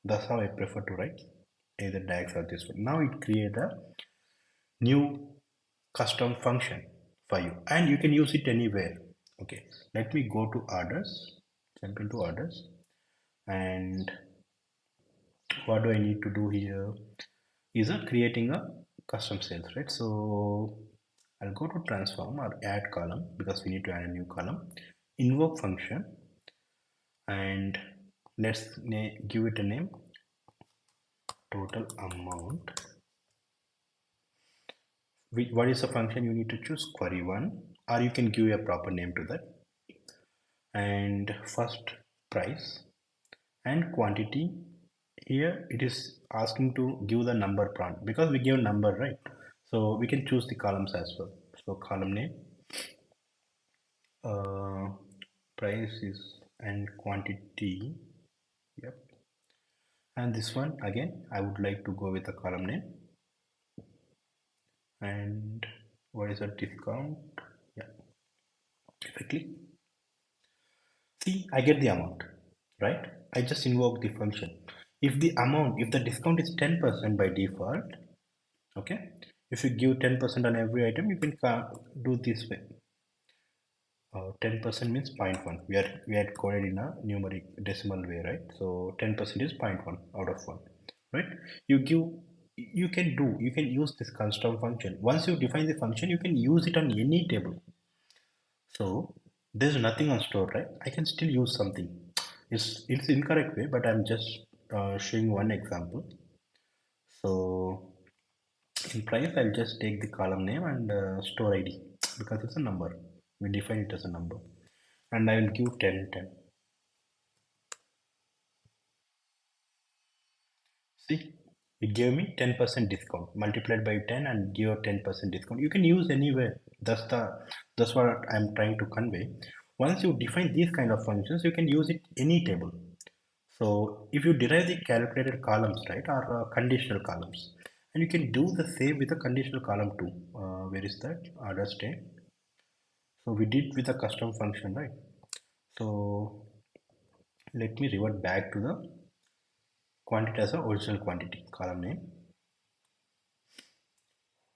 that's how I prefer to write either DAX or this one. Now it create a new custom function for you, and you can use it anywhere. Okay, let me go to orders, jump into orders, and what do I need to do here is creating a custom sales, right? So I'll go to transform or add column because we need to add a new column, invoke function, and give it a name, total amount. What is the function you need to choose? Query one, or you can give a proper name to that. And first price and quantity. Here it is asking to give the number prompt because we give number, right? So we can choose the columns as well. So column name, uh, price is and quantity. Yep. And this one again, I would like to go with the column name. And what is the discount? Yeah. If I click, see, I get the amount, right? I just invoke the function. If the discount is 10% by default, okay, if you give 10% on every item, you can do this way. 10% means zero point 0.1. We had coded in a numeric decimal way, right? So 10% is zero point 0.1 out of 1, right? You give, you can use this custom function. Once you define the function, you can use it on any table. So there's nothing on store, right? I can still use something. It's incorrect way, but I'm just showing one example. So in price, I'll just take the column name and store ID because it's a number. We define it as a number, and I will give 10 10. See, it gave me 10% discount multiplied by 10 and give a 10% discount. You can use anywhere. That's what I'm trying to convey. Once you define these kind of functions, you can use it any table. So if you derive the calculated columns, right, or conditional columns, and you can do the same with a conditional column too. Where is that? Order state. So we did with a custom function, right? So let me revert back to the quantity as a original quantity column name.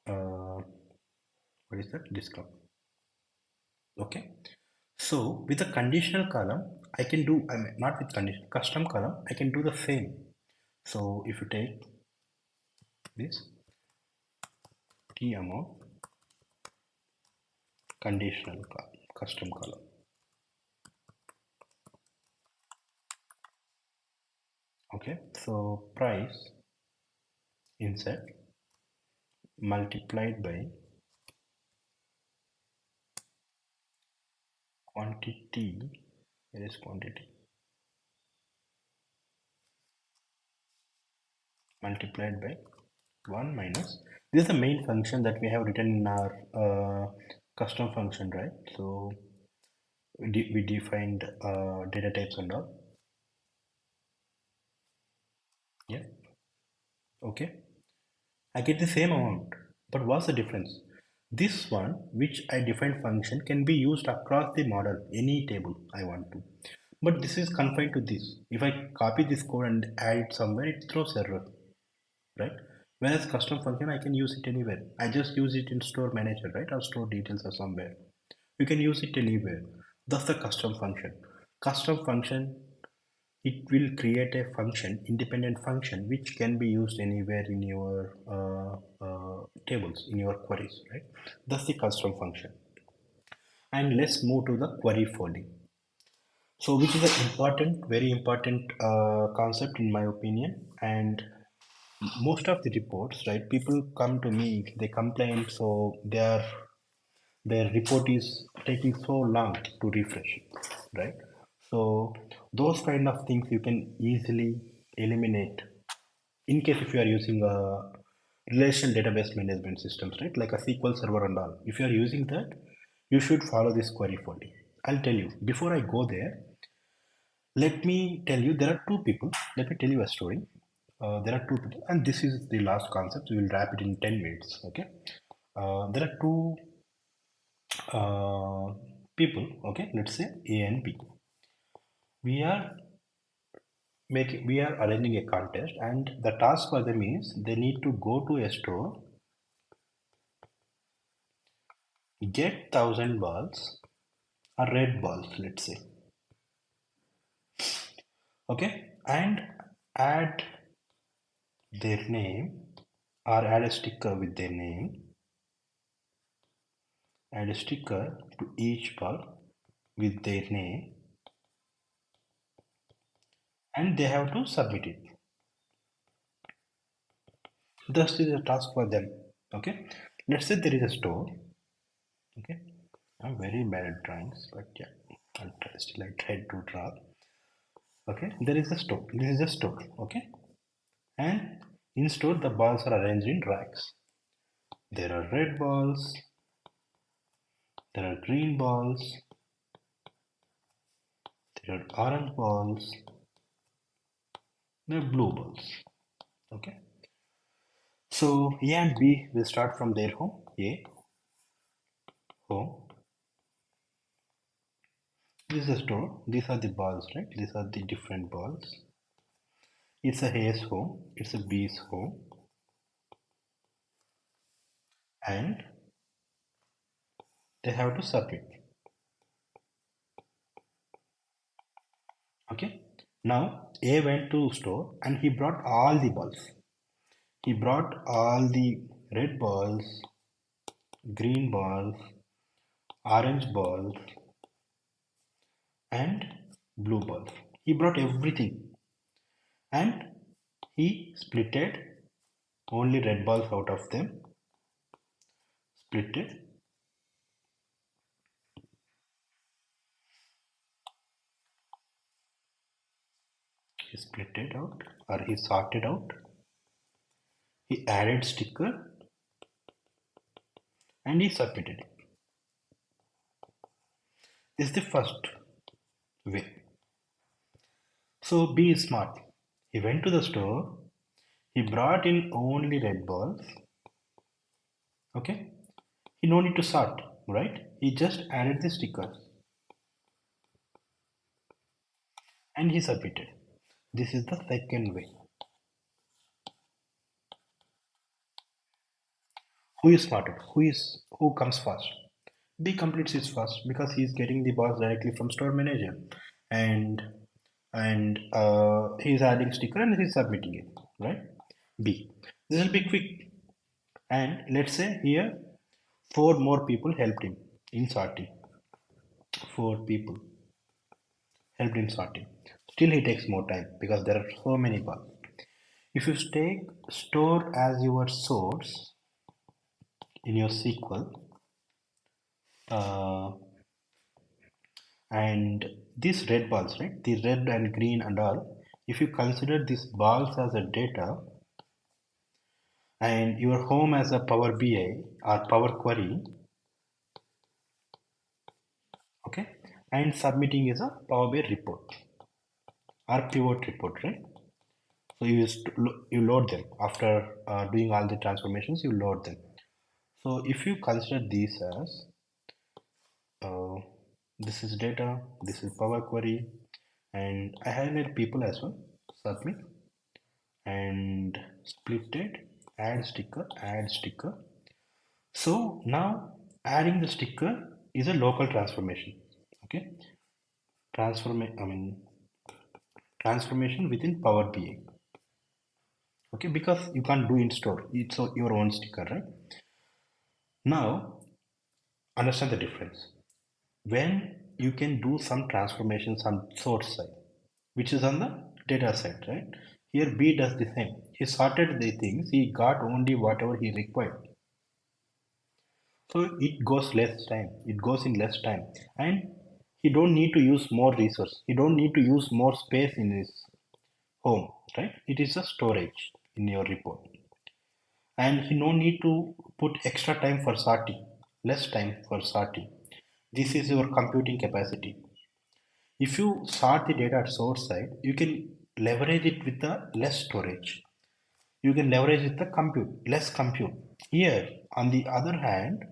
Uh, what is that? Discount. Okay. So with a conditional column, I can do, I mean, not with condition, custom column, I can do the same. So if you take this key amount, conditional column, custom column. Okay. So price insert multiplied by quantity. Where is quantity? Multiplied by 1 minus. This is the main function that we have written in our custom function, right? So we defined data types and all. Yeah. Okay. I get the same amount, but what's the difference? This one, which I defined function, can be used across the model, any table I want to. But this is confined to this. If I copy this code and add it somewhere, it throws error, right? Whereas custom function, I can use it anywhere. I just use it in store manager, right? Or store details or somewhere. You can use it anywhere. That's the custom function. Custom function, it will create a function, independent function, which can be used anywhere in your tables, in your queries, right? That's the custom function. And let's move to the query folding. So which is an important, very important concept in my opinion. And most of the reports, right, people come to me, they complain, so their report is taking so long to refresh, right? So those kind of things you can easily eliminate in case if you are using a relational database management systems, right, like a SQL server and all. If you are using that, you should follow this query folding. I'll tell you, before I go there, let me tell you, there are two people. Let me tell you a story. There are two people, and this is the last concept. We will wrap it in 10 minutes. Okay. There are two uh, people. Okay. Let's say A and B. We are we are arranging a contest, and the task for them is they need to go to a store, get 1,000 balls, or red balls, let's say. Okay. And add their name or add a sticker with their name, add a sticker to each ball with their name, and they have to submit it. Thus is a task for them. Okay, let's say there is a store. Okay, I'm very bad at drawings, but yeah, still I tried to draw. Okay, there is a store. This is a store. Okay, and in store the balls are arranged in racks. There are red balls, there are green balls, there are orange balls, there are blue balls. Okay, so A and B will start from their home. A home. This is a store. These are the balls, right? These are the different balls. It's a A's home. It's a B's home. And they have to submit. Okay. Now A went to store and he brought all the balls. He brought all the red balls, green balls, orange balls, and blue balls. He brought everything and he splitted only red balls out of them. Splitted. He split it out or he sorted out. He added sticker and he submitted it. This is the first way. So B is smart. He went to the store. He brought in only red balls. Okay. He no need to sort, right? He just added the stickers and he submitted. This is the second way. Who is smarter? Who comes first? B completes his first because he's getting the balls directly from store manager, and he's adding sticker and he's submitting it, right? B. This will be quick. And let's say here four more people helped him in sorting. Four people helped in sorting. Still he takes more time because there are so many balls. If you take store as your source in your SQL, uh, and these red balls, right? The red and green and all, if you consider these balls as a data and your home as a Power BI or Power Query, okay, and submitting is a Power BI report or pivot report, right? So you load them after doing all the transformations. You load them. So if you consider these as uh, this is data, this is Power Query, and I highlight people as well. Submit and split it. Add sticker. So now adding the sticker is a local transformation. Okay, transformation within Power BI. Okay, because you can't do in store. It's your own sticker, right? Now understand the difference. When you can do some transformations on source side, which is on the data side, right? Here B does the same. He sorted the things. He got only whatever he required. So it goes less time. It goes in less time, and he don't need to use more resource. He don't need to use more space in his home, right? It is a storage in your report, and he no need to put extra time for sorting, less time for sorting. This is your computing capacity. If you sort the data at source side, you can leverage it with the less storage. You can leverage with the compute, less compute. Here, on the other hand,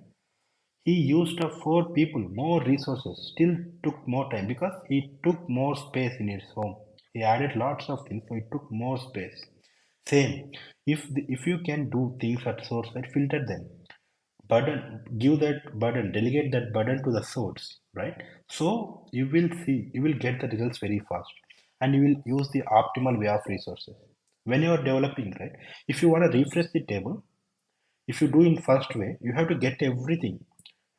he used up four people, more resources, still took more time because he took more space in his home. He added lots of things, so it took more space. Same, if you can do things at source side, filter them. Burden, give that burden, delegate that burden to the source, right? So you will get the results very fast, and you will use the optimal way of resources. When you are developing, right? If you want to refresh the table, if you do in first way, you have to get everything.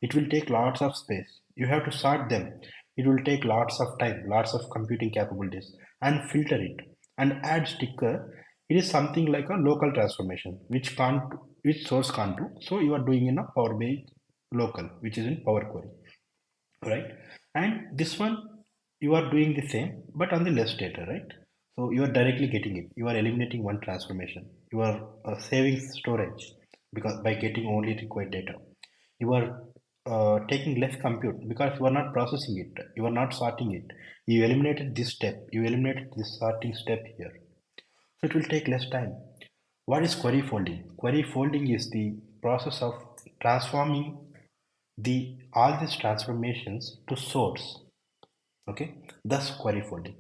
It will take lots of space. You have to sort them. It will take lots of time, lots of computing capabilities, and filter it and add sticker. It is something like a local transformation, which source can't do. So you are doing in a Power BI local, which is in Power Query, right? And this one you are doing the same but on the less data, right? So you are directly getting it, you are eliminating one transformation, you are saving storage because by getting only required data, you are taking less compute because you are not processing it, you are not sorting it, you eliminated this step, you eliminated this sorting step here, so it will take less time. What is query folding? Query folding is the process of transforming the all these transformations to source. Okay, thus query folding.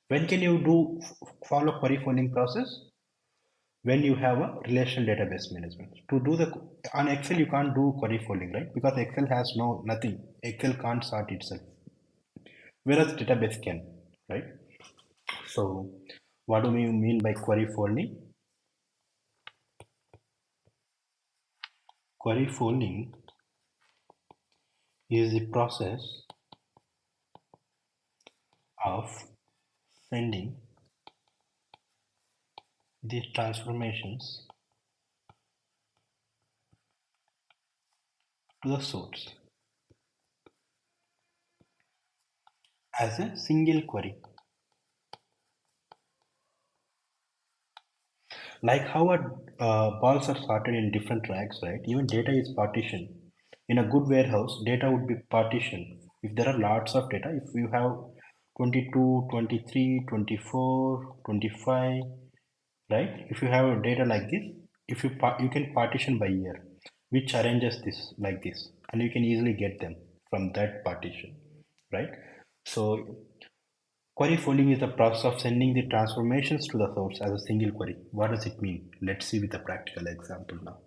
When can you do follow query folding process? When you have a relational database management. To do the on Excel you can't do query folding, right? Because Excel has no nothing. Excel can't sort itself, whereas database can, right? So what do we mean by query folding? Query folding is the process of sending the transformations to the source as a single query. Like how balls are sorted in different racks, right? Even data is partitioned. In a good warehouse, data would be partitioned. If there are lots of data, if you have 22, 23, 24, 25, right? If you have data like this, if you can partition by year, which arranges this like this, and you can easily get them from that partition, right? So query folding is the process of sending the transformations to the source as a single query. What does it mean? Let's see with a practical example now.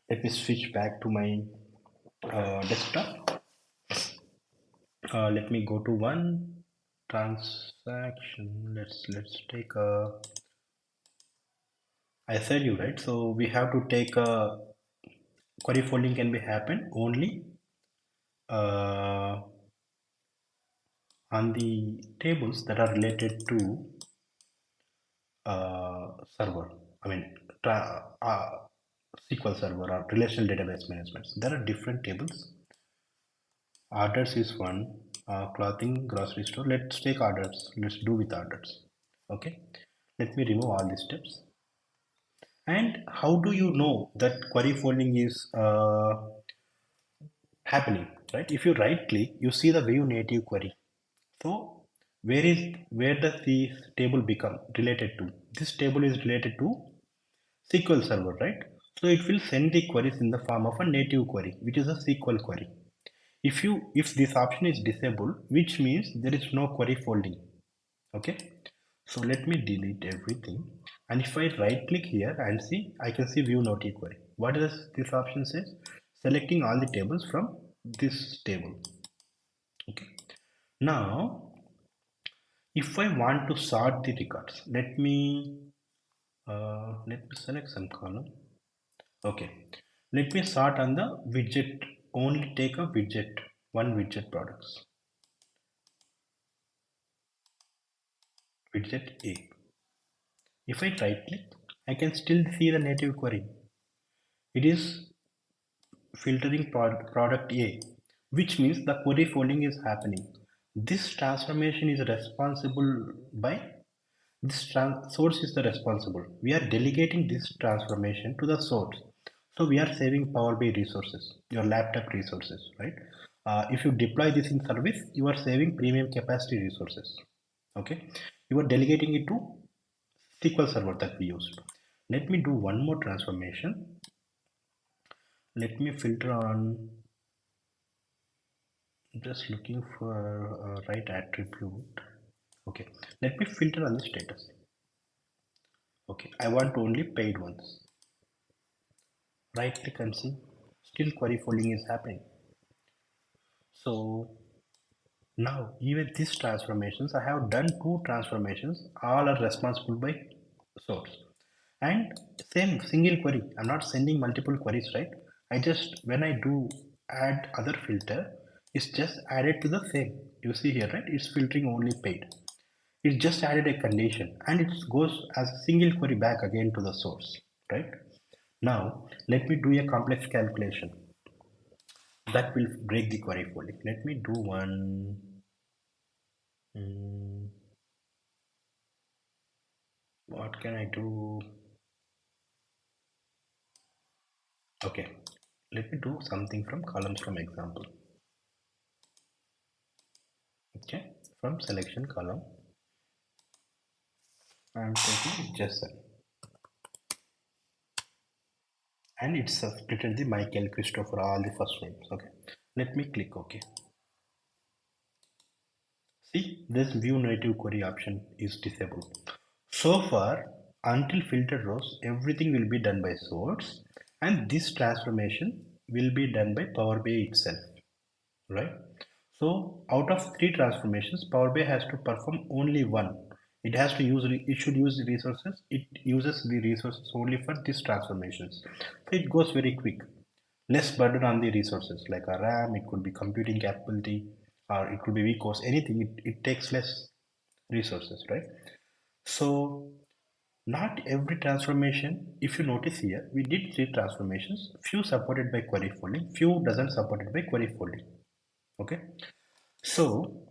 Let me switch back to my desktop. Let me go to one transaction. Let's take a. I said you right. So we have to take a query folding can be happen only uh, on the tables that are related to server. I mean, SQL Server or relational database management. There are different tables. Orders is one. Clothing, grocery store. Let's take orders. Let's do with orders. Okay. Let me remove all these steps. And how do you know that query folding is happening? Right. If you right click, you see the view native query. So where does this table become related to? This table is related to SQL Server, right? So it will send the queries in the form of a native query, which is a SQL query. If this option is disabled, which means there is no query folding. Okay. So let me delete everything. And if I right click here and see, I can see view native query. What does this option says? Selecting all the tables from this table. Okay. Now, if I want to sort the records, let me select some column. Okay, let me start on the widget, only take a widget, one widget products, widget A. If I right click, I can still see the native query. It is filtering product A, which means the query folding is happening. This transformation is responsible by this source is the responsible. We are delegating this transformation to the source. So we are saving Power BI resources, your laptop resources, right? If you deploy this in service, you are saving premium capacity resources. Okay, you are delegating it to SQL Server that we used. Let me do one more transformation. Let me filter on, just looking for a right attribute. Okay, let me filter on the status. Okay, I want only paid ones. Right click and see, still query folding is happening. So now even these transformations, I have done two transformations, all are responsible by source. And same single query, I'm not sending multiple queries, right? I just, when I do add other filter, it's just added to the same. You see here, right? It's filtering only paid. It just added a condition and it goes as a single query back again to the source, right? Now let me do a complex calculation that will break the query folding. Let me do one. mm, what can I do? Okay, let me do something from columns from example. Okay, from selection column, I'm taking Jason, and it's splitted the Michael, Christopher, all the first names. Okay, let me click OK. See, this view native query option is disabled. So far, until filter rows, everything will be done by source, and this transformation will be done by Power BI itself, right? So out of three transformations, Power BI has to perform only one. It has to use, it should use the resources. It uses the resources only for these transformations. So it goes very quick. Less burden on the resources like a RAM, it could be computing capability, or it could be vCOS, anything. It takes less resources, right? So not every transformation, if you notice here, we did three transformations, few supported by query folding, few doesn't supported by query folding. Okay, so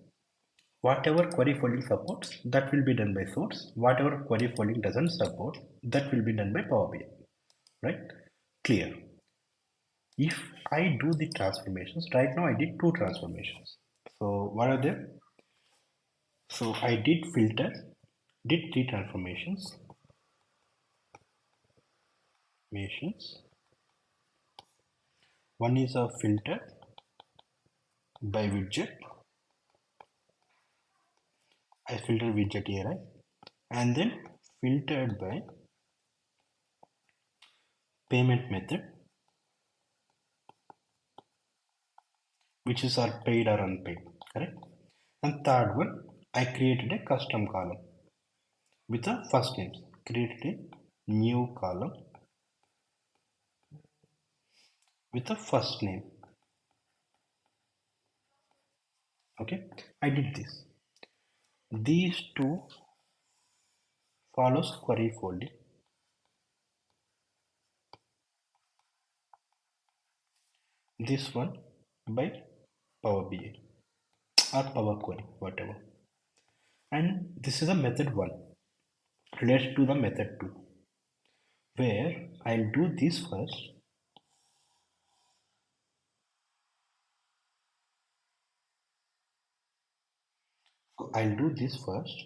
whatever query folding supports, that will be done by source. Whatever query folding doesn't support, that will be done by Power BI, right? Clear. If I do the transformations, right now I did two transformations. So what are they? So I did filter, did three transformations, nations. One is a filter by widget. I filter widget here, right? And then filtered by payment method, which is our paid or unpaid, correct? And third one, I created a custom column with the first names. Created a new column with the first name. Okay, I did this. These two follows query folding. This one by Power BI or Power Query, whatever. And this is a method one related to the method two, where I'll do this first. So I'll do this first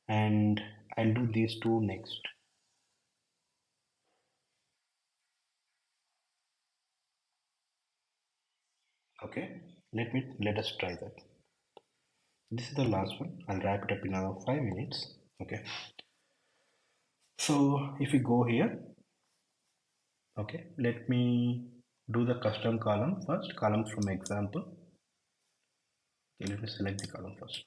and I'll do these two next. Okay, let us try that. This is the last one. I'll wrap it up in another 5 minutes. Okay, so if we go here, okay, let me do the custom column first, columns from example. Okay, let me select the column first.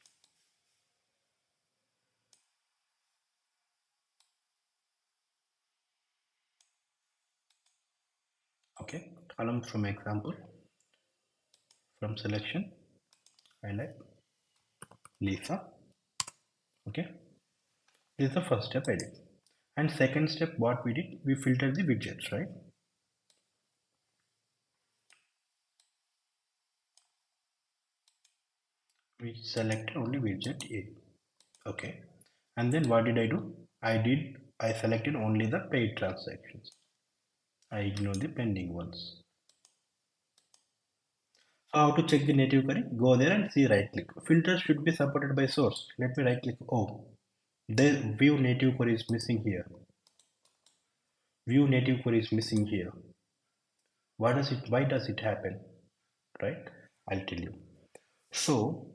Okay, column from example, from selection, I like Lisa. Okay, this is the first step I did. And second step, what we did, we filtered the widgets, right? We selected only widget A. Okay, and then what did I do? I selected only the paid transactions. I ignore the pending ones. So how to check the native query? Go there and see right click. Filters should be supported by source. Let me right click. Oh, the view native query is missing here. View native query is missing here. Why does it happen? Right? I'll tell you. So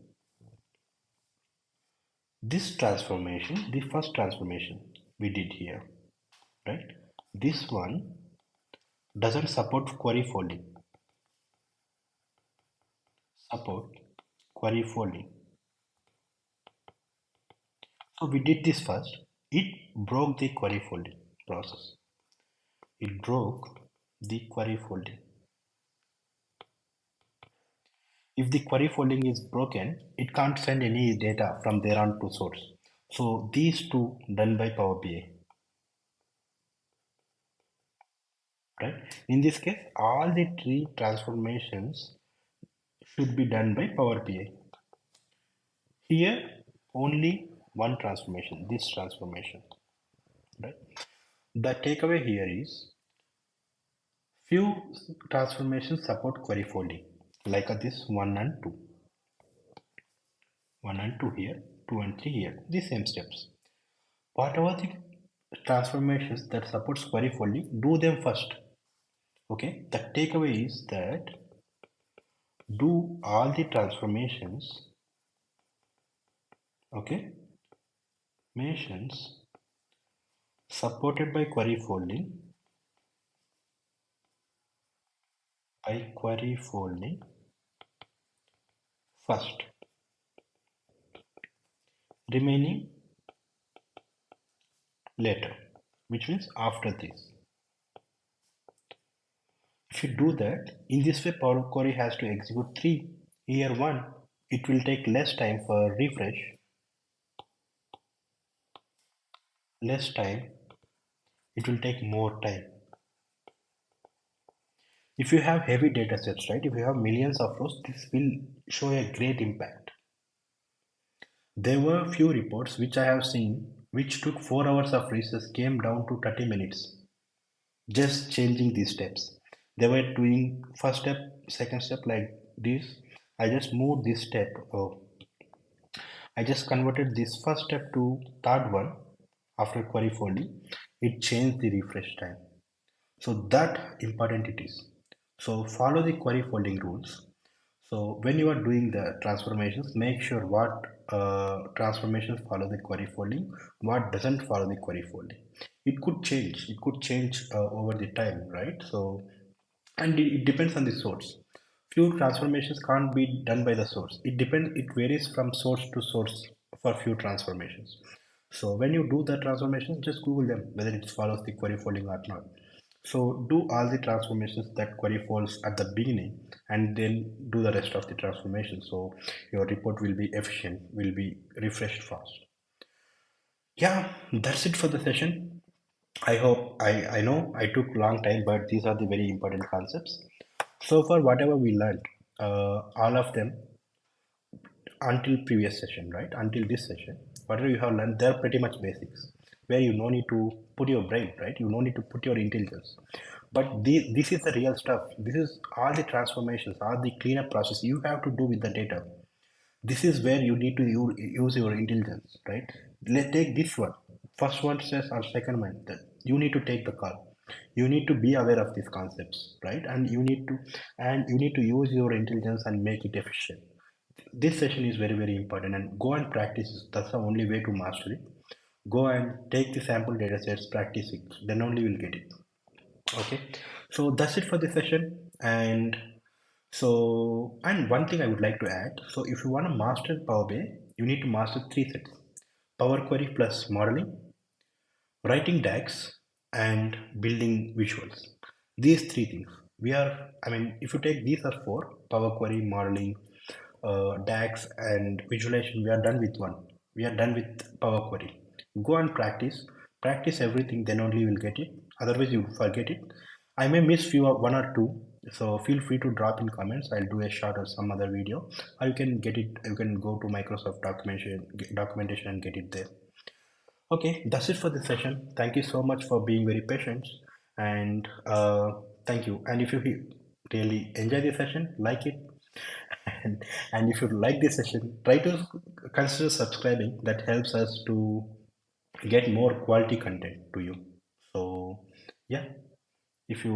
this transformation, the first transformation we did here, right? This one doesn't support query folding. Support query folding. So we did this first. It broke the query folding process. It broke the query folding. If the query folding is broken, it can't send any data from there on to source. So these two done by Power BI, right? In this case, all the three transformations should be done by Power BI. Here, only one transformation, this transformation, right? The takeaway here is few transformations support query folding, like this 1 and 2. 1 and 2 here, 2 and 3 here, the same steps. Whatever the transformations that supports query folding, do them first. Okay, the takeaway is that do all the transformations, okay, transformations supported by query folding first, remaining later, which means after this. If you do that, in this way Power Query has to execute 3. Here 1, it will take less time for refresh, less time, it will take more time. If you have heavy data sets, right, if you have millions of rows, this will show a great impact. There were few reports which I have seen which took 4 hours of research came down to 30 minutes. Just changing these steps. They were doing first step, second step like this. I just moved this step. Oh, I just converted this first step to third one after query folding. It changed the refresh time. So that important it is. So follow the query folding rules. So when you are doing the transformations, make sure what transformations follow the query folding, what doesn't follow the query folding. It could change. It could change over the time, right? So and it depends on the source. Few transformations can't be done by the source. It depends. It varies from source to source for few transformations. So when you do the transformations, just Google them whether it follows the query folding or not. So do all the transformations that query folds at the beginning and then do the rest of the transformation. So your report will be efficient, will be refreshed fast. Yeah, that's it for the session. I hope I know I took long time, but these are the very important concepts. So far, whatever we learned, all of them until previous session, right? Until this session, whatever you have learned, they're pretty much basics, where you no need to put your brain, right? You no need to put your intelligence. But this is the real stuff. This is all the transformations, all the cleanup process you have to do with the data. This is where you need to use your intelligence, right? Let's take this one. First one says or second one that you need to take the call. You need to be aware of these concepts, right? And you need to use your intelligence and make it efficient. This session is very very important and go and practice. That's the only way to master it. Go and take the sample data sets, practice it. Then only you'll get it. Okay, so that's it for this session. And one thing I would like to add, so if you want to master Power BI, you need to master three sets: Power Query plus modeling, writing DAX, and building visuals. These three things. If you take these are four: Power Query, modeling, DAX, and visualization. We are done with one. We are done with Power Query. Go and practice everything. Then only you will get it. Otherwise, you forget it. I may miss few one or two. So feel free to drop in comments. I'll do a short or some other video, or you can get it. You can go to Microsoft documentation and get it there. Okay, that's it for this session. Thank you so much for being very patient, and thank you. And if you really enjoy the session, like it, And if you like this session, try to consider subscribing. That helps us to get more quality content to you. So, yeah, if you